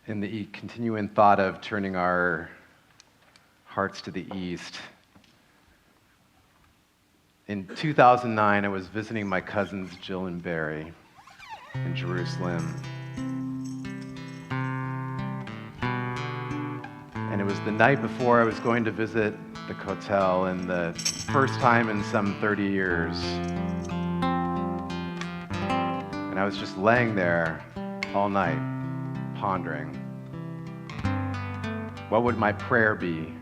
in the continuing thought of turning our hearts to the east, in 2009, I was visiting my cousins Jill and Barry in Jerusalem. And it was the night before I was going to visit the Kotel, and the first time in some 30 years. And I was just laying there all night, pondering, what would my prayer be?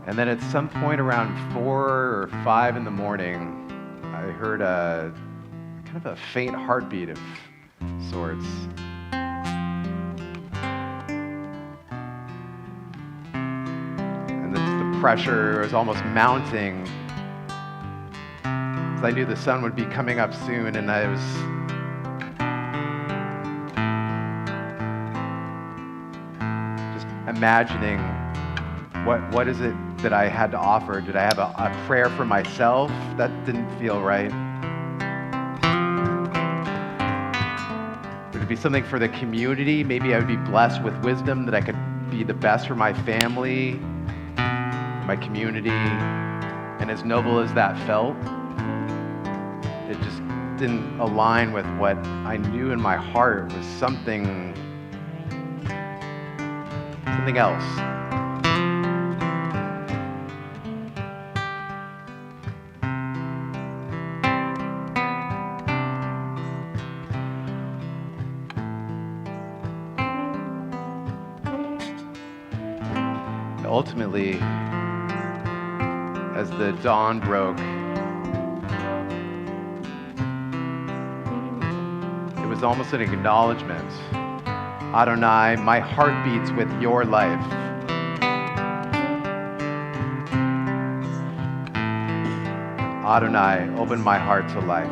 And then at some point around 4 or 5 in the morning, I heard a kind of a faint heartbeat of sorts. And the pressure was almost mounting, because I knew the sun would be coming up soon, and I was just imagining, what is it that I had to offer? Did I have a prayer for myself? That didn't feel right. Would it be something for the community? Maybe I would be blessed with wisdom that I could be the best for my family, my community. And as noble as that felt, it just didn't align with what I knew in my heart was something else. Ultimately, as the dawn broke, it was almost an acknowledgement. Adonai, my heart beats with your life. Adonai, open my heart to life.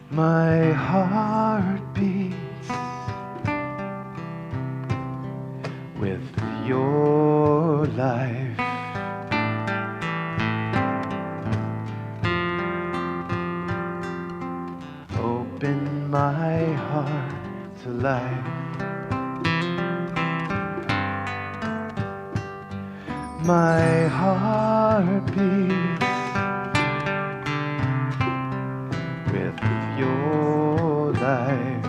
My heart beats with your life. Open my heart to life. My heart beats with your life.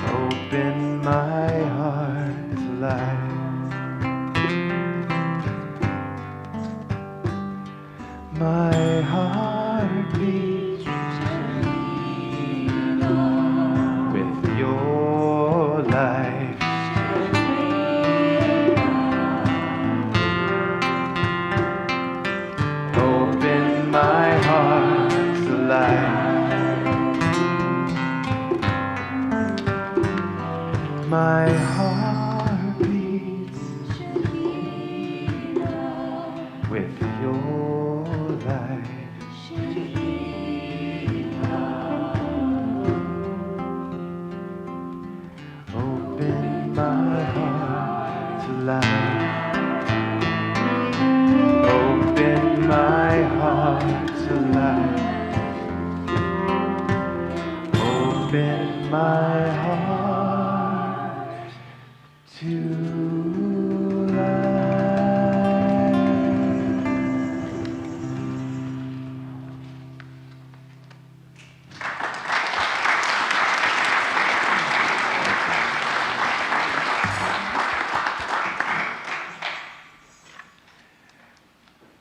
Open my heart to life. My heart beats with your life. Open my heart to life. My heart beats with your life. Open my heart to life. Open my heart to life. Open my heart to life.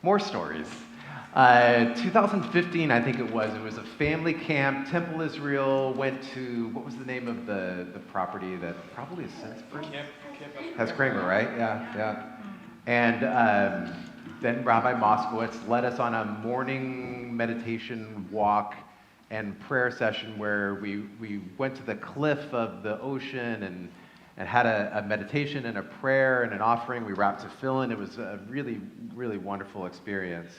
More stories. 2015, I think it was a family camp. Temple Israel went to, what was the name of the property that probably has since burned? Has Kramer, right? Yeah. And then Rabbi Moskowitz led us on a morning meditation walk and prayer session where we went to the cliff of the ocean and had a meditation and a prayer and an offering. We wrapped tefillin. It was a really, really wonderful experience.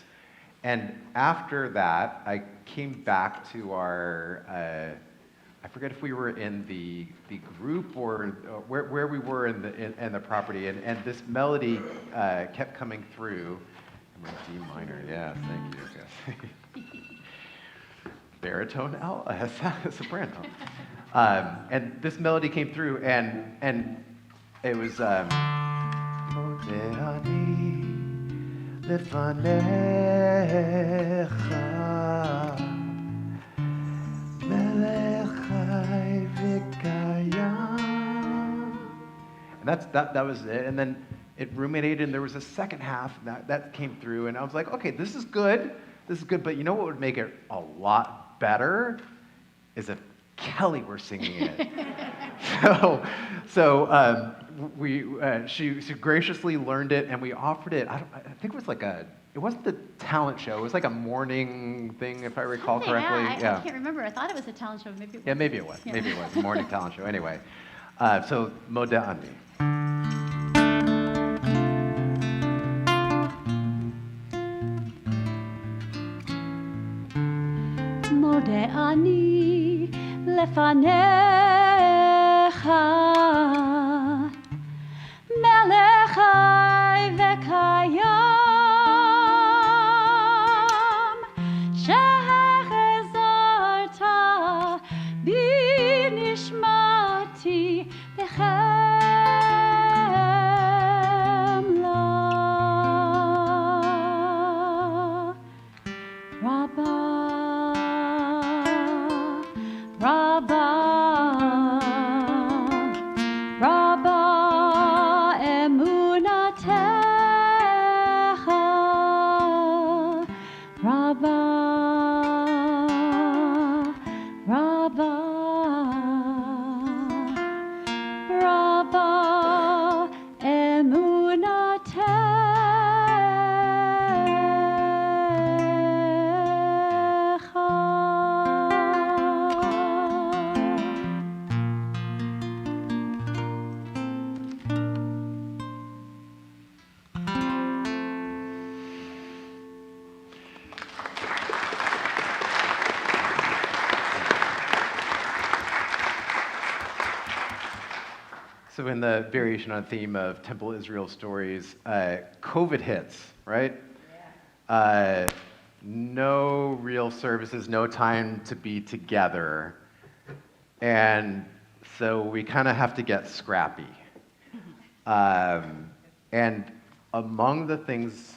And after that, I came back to our, I forget if we were in the group or where we were in the property, and this melody kept coming through. I'm in D minor, yeah, thank you. Yes. Baritone, soprano. And this melody came through, and it was Modeani lefanecha melech chai v'kayam. And that was it. And then it ruminated, and there was a second half that came through, and I was like, okay, this is good. This is good, but you know what would make it a lot better is if Kelly were singing it. She graciously learned it, and we offered it. I think it was it wasn't the talent show. It was like a morning thing, if I recall correctly. Yeah, I can't remember. I thought it was a talent show. Maybe it was. Yeah, maybe it was. Yeah. Maybe it was a morning talent show. Anyway, so Moda'ani. Moda'ani lefanecha melech chai v'kayam shehechezarta b'nishmati b'chemla Rabbah So in the variation on theme of Temple Israel stories, COVID hits, right? Yeah. No real services, no time to be together. And so we kind of have to get scrappy. And among the things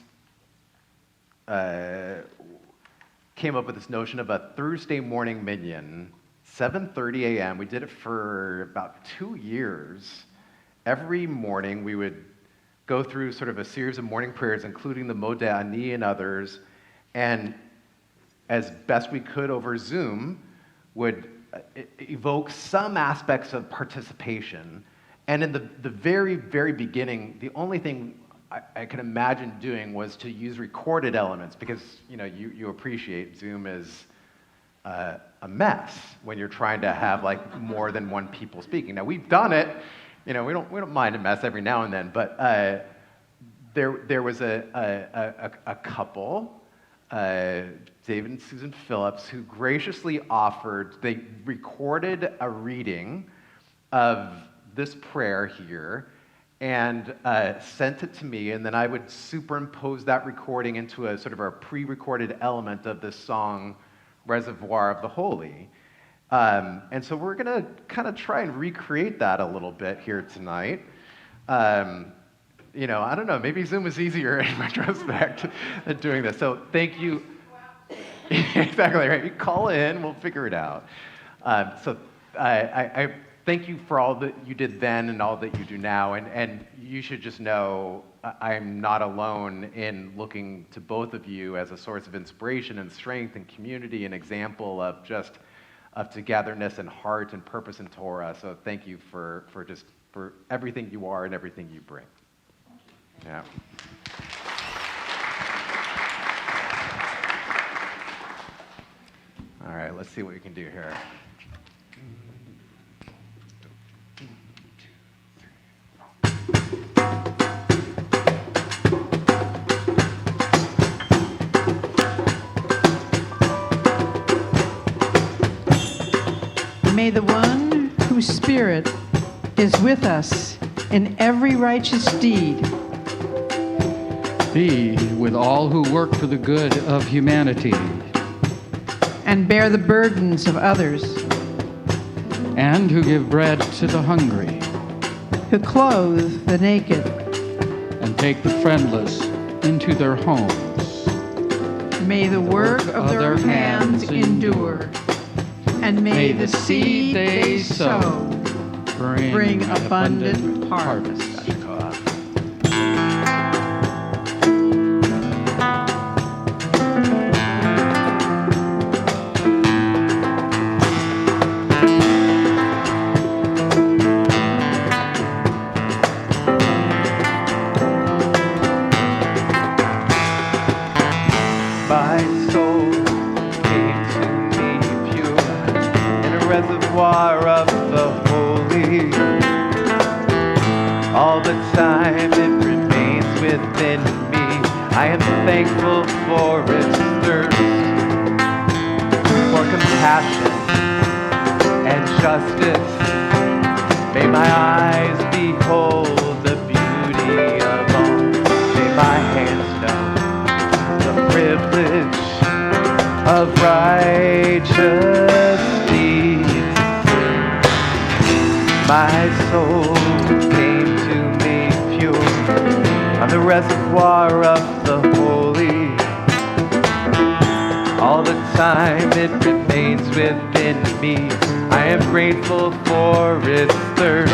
came up with this notion of a Thursday morning minyan, 7:30 a.m. We did it for about 2 years. Every morning we would go through sort of a series of morning prayers, including the Moda'ani and others, and as best we could over Zoom, would evoke some aspects of participation. And in the very, very beginning, the only thing I could imagine doing was to use recorded elements, because you appreciate Zoom is a mess when you're trying to have like more than one people speaking. Now we've done it, we don't mind a mess every now and then, but there was a couple, David and Susan Phillips, who graciously offered. They recorded a reading of this prayer here and sent it to me, and then I would superimpose that recording into a sort of a pre-recorded element of this song, Reservoir of the Holy. And so we're going to kind of try and recreate that a little bit here tonight. I don't know, maybe Zoom is easier in retrospect than doing this. So thank you. Exactly, right. You call in, we'll figure it out. So I thank you for all that you did then and all that you do now. And you should just know I'm not alone in looking to both of you as a source of inspiration and strength and community and example of togetherness and heart and purpose in Torah. So thank you for everything you are and everything you bring. Yeah. All right, let's see what we can do here. may the one whose spirit is with us in every righteous deed be with all who work for the good of humanity and bear the burdens of others, and who give bread to the hungry, who clothe the naked, and take the friendless into their homes. May the work of their hands endure, and may the seed they sow bring abundant harvest. My soul came to me pure in a reservoir of the holy. All the time it remains within me. I am thankful for its thirst, for compassion and justice. May my eyes behold the beauty of all. May my hands know the privilege of righteous deeds. My soul came to me pure on the reservoir of the holy. All the time it remains within me. I am grateful for its thirst.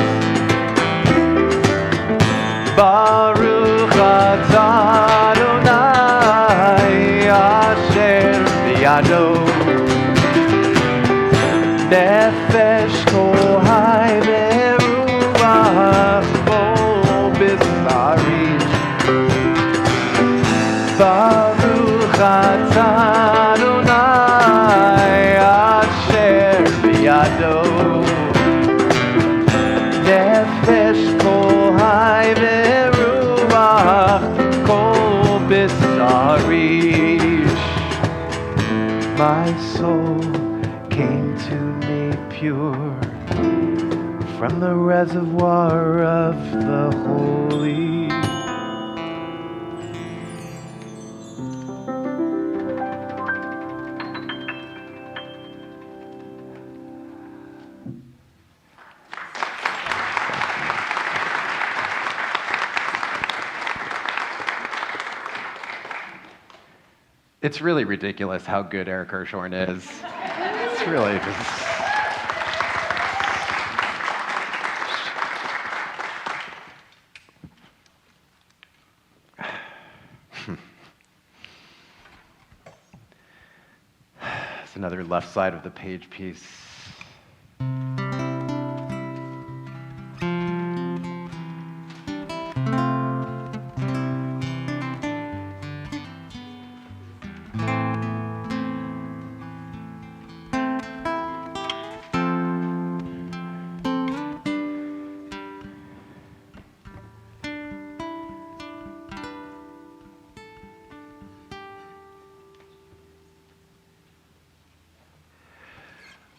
Baruch atah Adonai asher biyado nefesh kol hai veruach kol bisari. Baruch atah Adonai asher biyado nefesh kol hai veruach kol bisari. My soul came to me pure from the reservoir of the holy. It's really ridiculous how good Eric Hirschhorn is. It's really just... It's another left side of the page piece.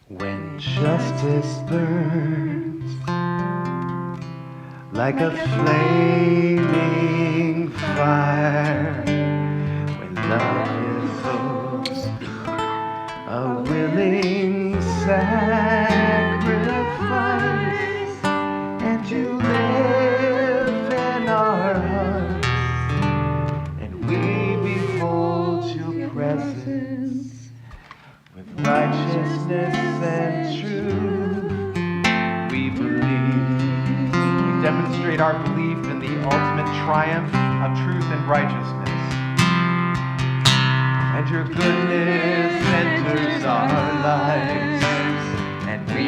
When justice burns like a flaming fire, when love is a willing sacrifice, and you live in our hearts, and we behold your presence with righteousness and truth. We believe. We demonstrate our belief in the ultimate triumph of truth and righteousness. And your goodness enters our lives. And we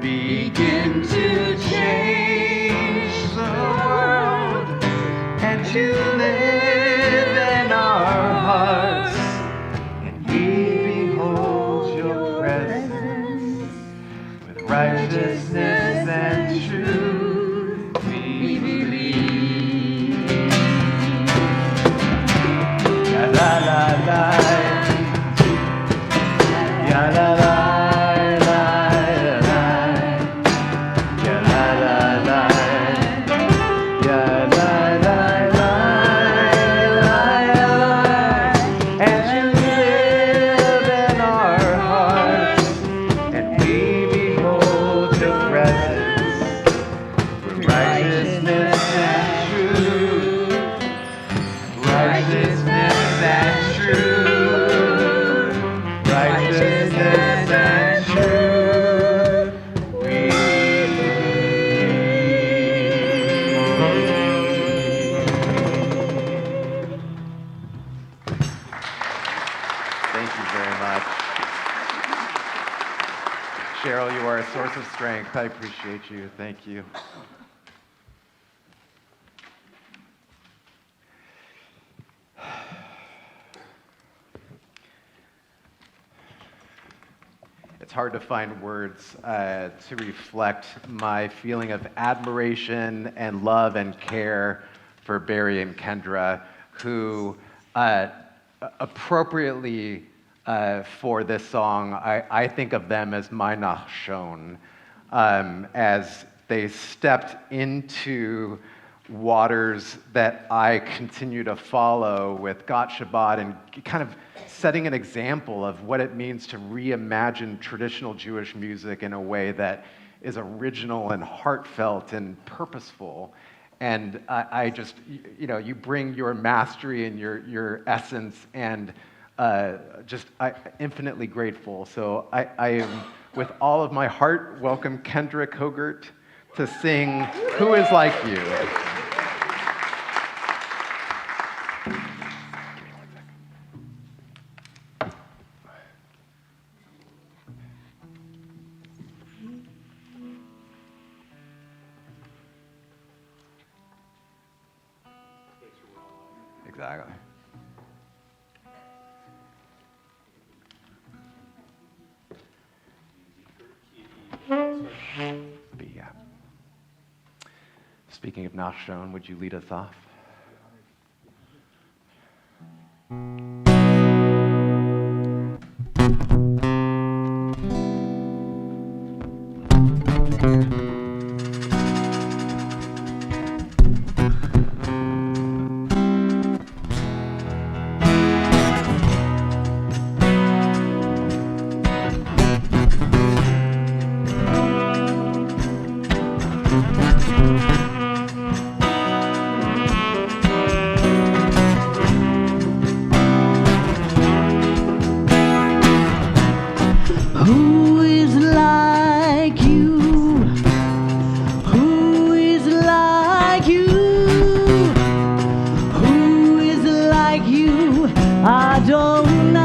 begin to change the world. And to live in our hearts. We behold your presence with righteousness and truth. We believe. Ya la la la, ya la la. And you live in our hearts, and we behold your presence. Righteousness and truth, righteousness and truth, righteousness and truth. We Thank you very much. Cheryl, you are a source of strength. I appreciate you. Thank you. It's hard to find words to reflect my feeling of admiration and love and care for Barry and Kendra, who appropriately for this song, I think of them as my Nachshon, as they stepped into waters that I continue to follow with Got Shabbat, and kind of setting an example of what it means to reimagine traditional Jewish music in a way that is original and heartfelt and purposeful. And I just, you bring your mastery and your essence, and just infinitely grateful. So I am, with all of my heart, welcome Kendra Kogert to sing Who Is Like You. Exactly. But yeah. Speaking of Nachshon, would you lead us off? Who is like you? Who is like you? Who is like you? Adonai.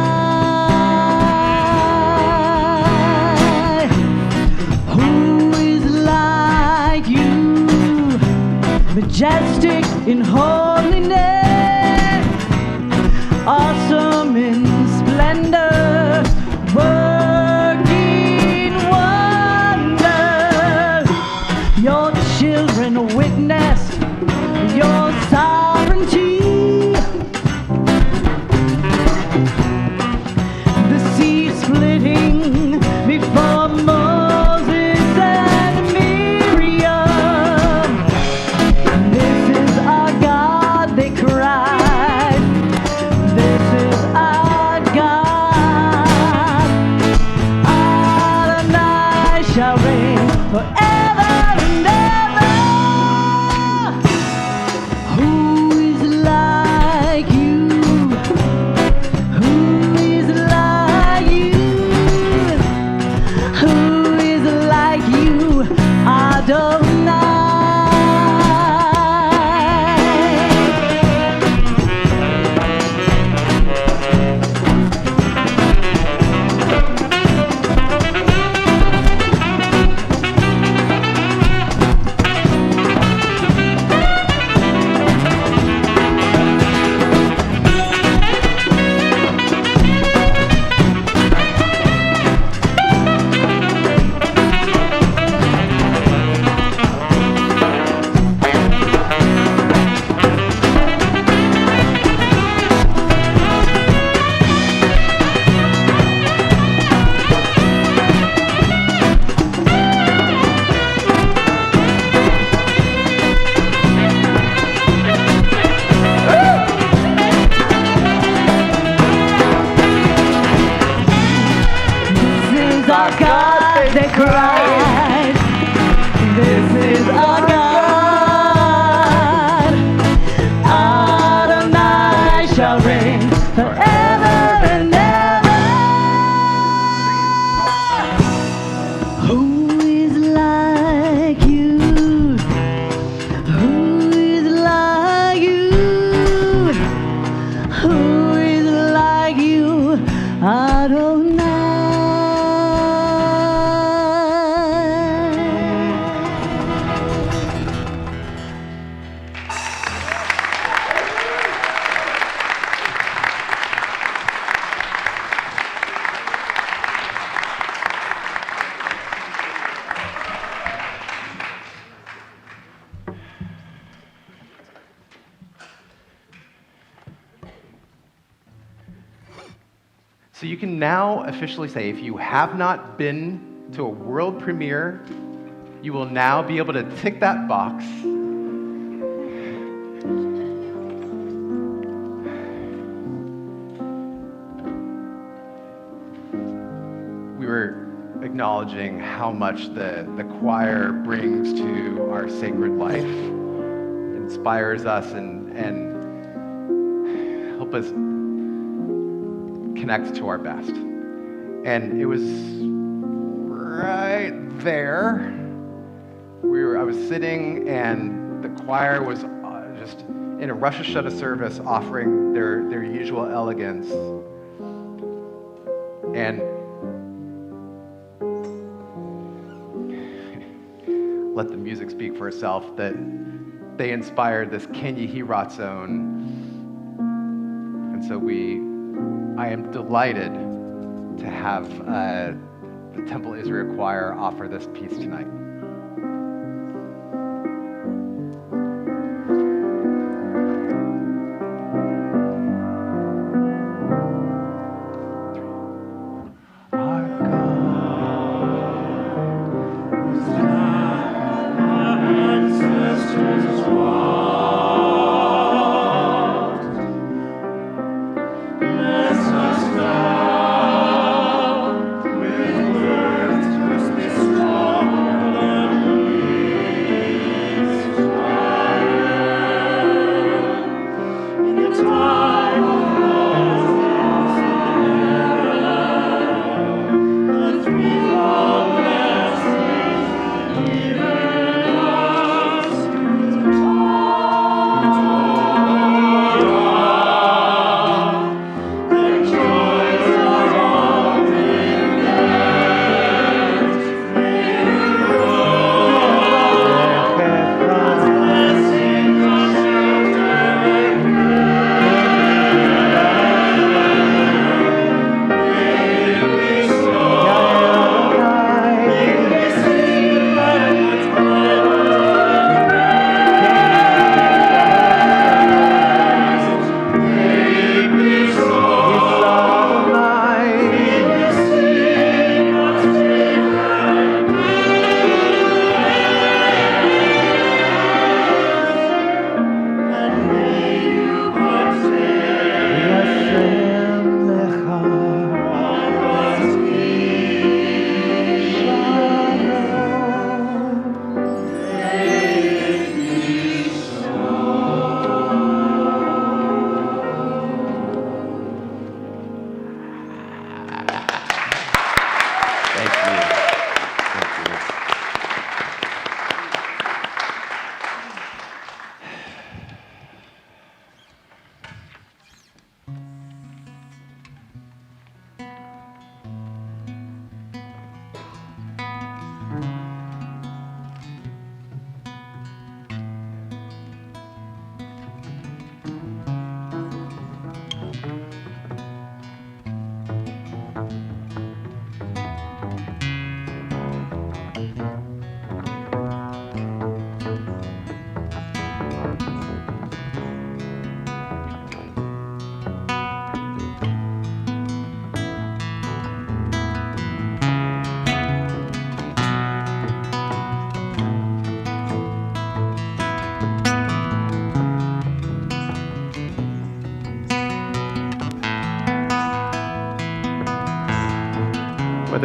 Who is like you? Majestic in holiness, awesome in splendor, working wonders. Your children witness your sovereignty. The sea splitting before Moses and Miriam. This is our God, they cried. This is our God. our God, they cried. This is our God. Adonai shall reign forever and ever. Who is like you? Who is like you? Who is like you? Adonai. So you can now officially say, if you have not been to a world premiere, you will now be able to tick that box. We were acknowledging how much the choir brings to our sacred life, inspires us and help us connect to our best. And it was right there. I was sitting, and the choir was just in a Rosh Hashanah service offering their usual elegance. And let the music speak for itself, that they inspired this Ken Yehi Ratzon. And so I am delighted to have the Temple Israel Choir offer this piece tonight. With words, Christmas strong.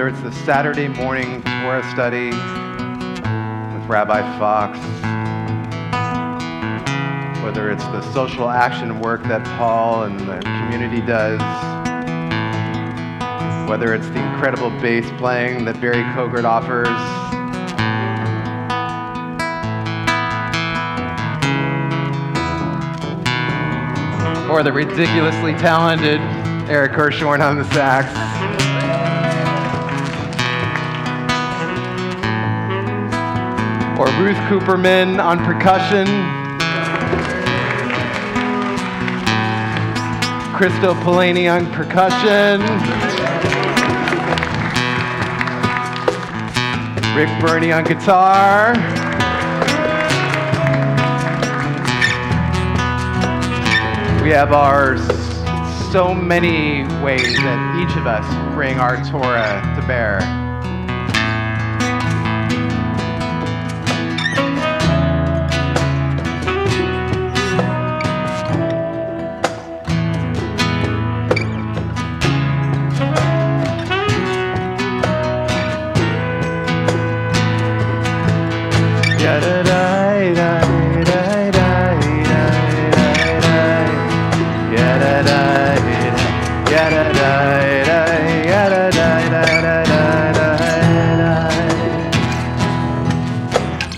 whether it's the Saturday morning Torah study with Rabbi Fox, whether it's the social action work that Paul and the community does, whether it's the incredible bass playing that Barry Kogert offers, or the ridiculously talented Eric Hirschhorn on the sax. Or Ruth Cooperman on percussion. Christo Polanyi on percussion. Rick Burney on guitar. We have so many ways that each of us bring our Torah to bear.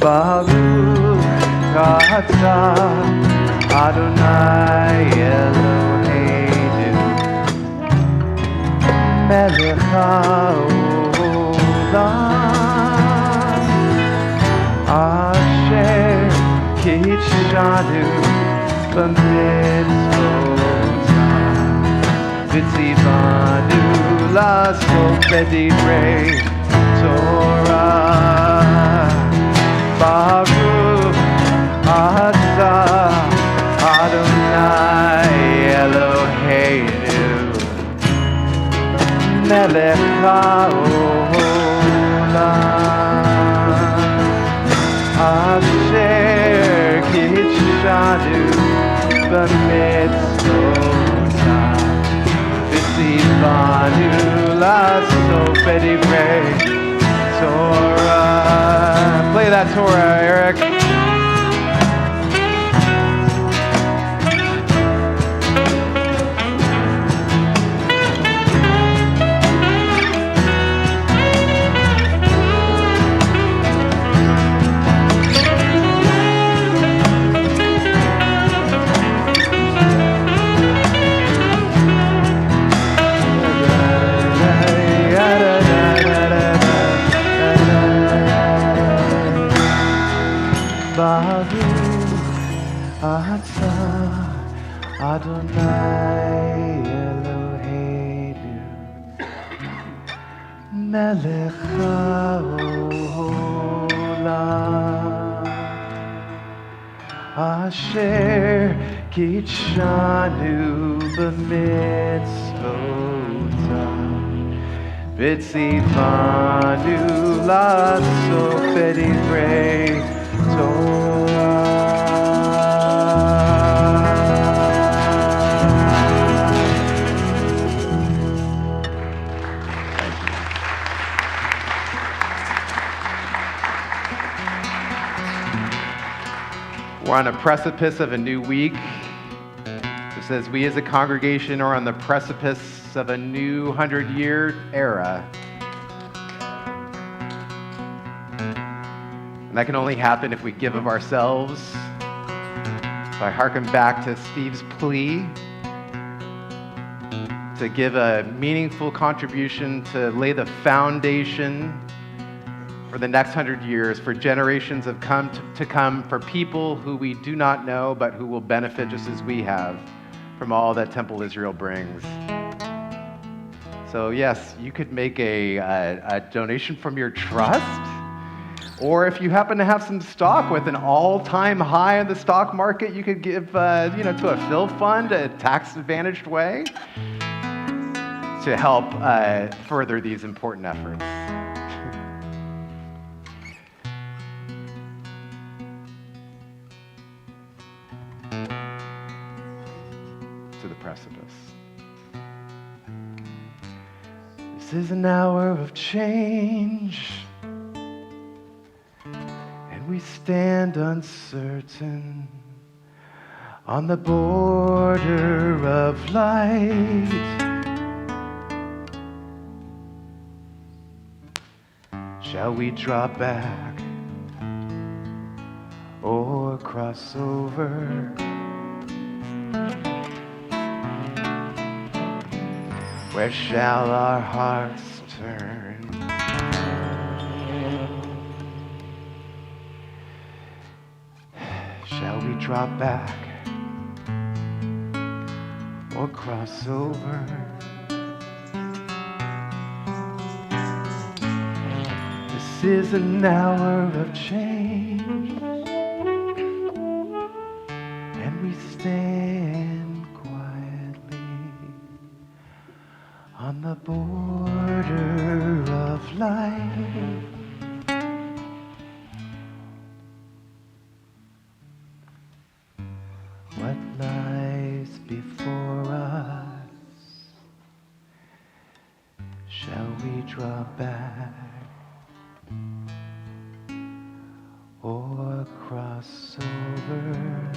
Baruch atah Adonai Eloheinu melech haolam asher kitshanu b'mitzvotav v'tzivanu la'asot b'divrei Torah. Baruch atah Adonai Eloheinu melech haolam asher kitshanu b'mitzvotav v'tzivanu la'asot b'divrei Torah. Play that Torah, Eric. Adonai Eloheinu melech haolam asher kitshanu b'mitzvotav v'tzivanu la'asot b'divrei Torah. We're on a precipice of a new week. It says we as a congregation are on the precipice of a new 100-year era. And that can only happen if we give of ourselves. So I hearken back to Steve's plea to give a meaningful contribution to lay the foundation for the next 100 years, for generations of to come, for people who we do not know, but who will benefit just as we have from all that Temple Israel brings. So yes, you could make a donation from your trust, or if you happen to have some stock with an all-time high in the stock market, you could give to a Phil fund, a tax-advantaged way, to help further these important efforts. To the precipice. This is an hour of change, and we stand uncertain on the border of light. Shall we draw back or cross over? Where shall our hearts turn? Shall we draw back or cross over? This is an hour of change, and we stand quietly on the border of life. What lies before us? Shall we draw back or cross over?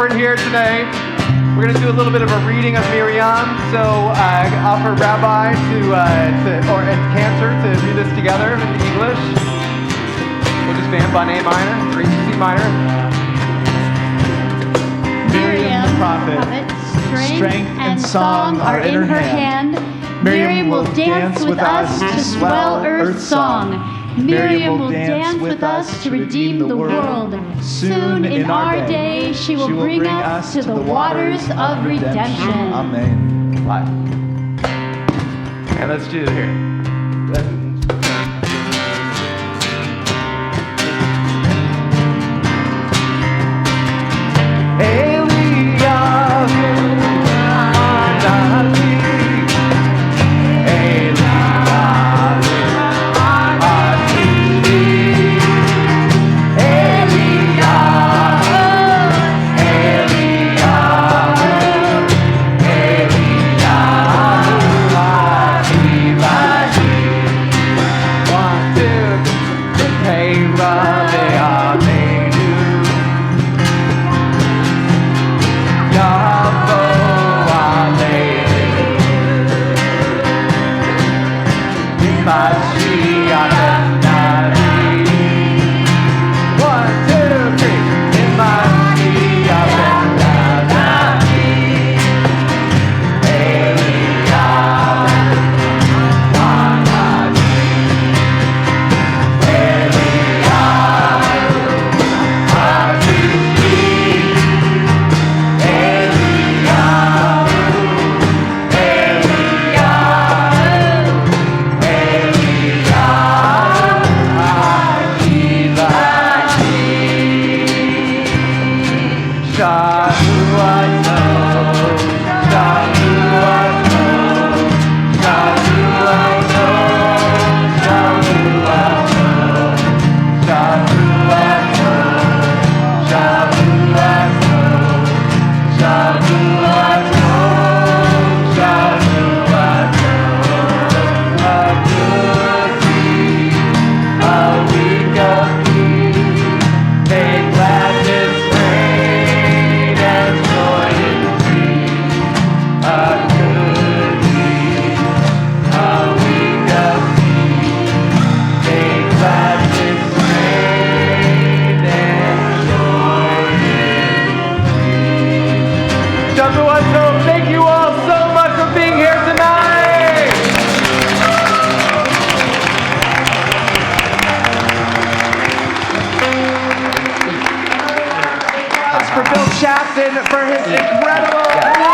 shepherd here tonight. We're going to do a little bit of a reading of Miriam. So I offer Rabbi and Cantor to read this together in English. We'll just band by A minor, or C minor. Miriam the prophet, strength and song are in her hand. Miriam will dance with us to swell earth's song. Miriam will dance with us to redeem the world. Soon in our day she will bring us to the waters of redemption. Amen. Live. And let's do it here. Shafton for his incredible music.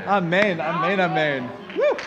Amen, amen, amen. Woo.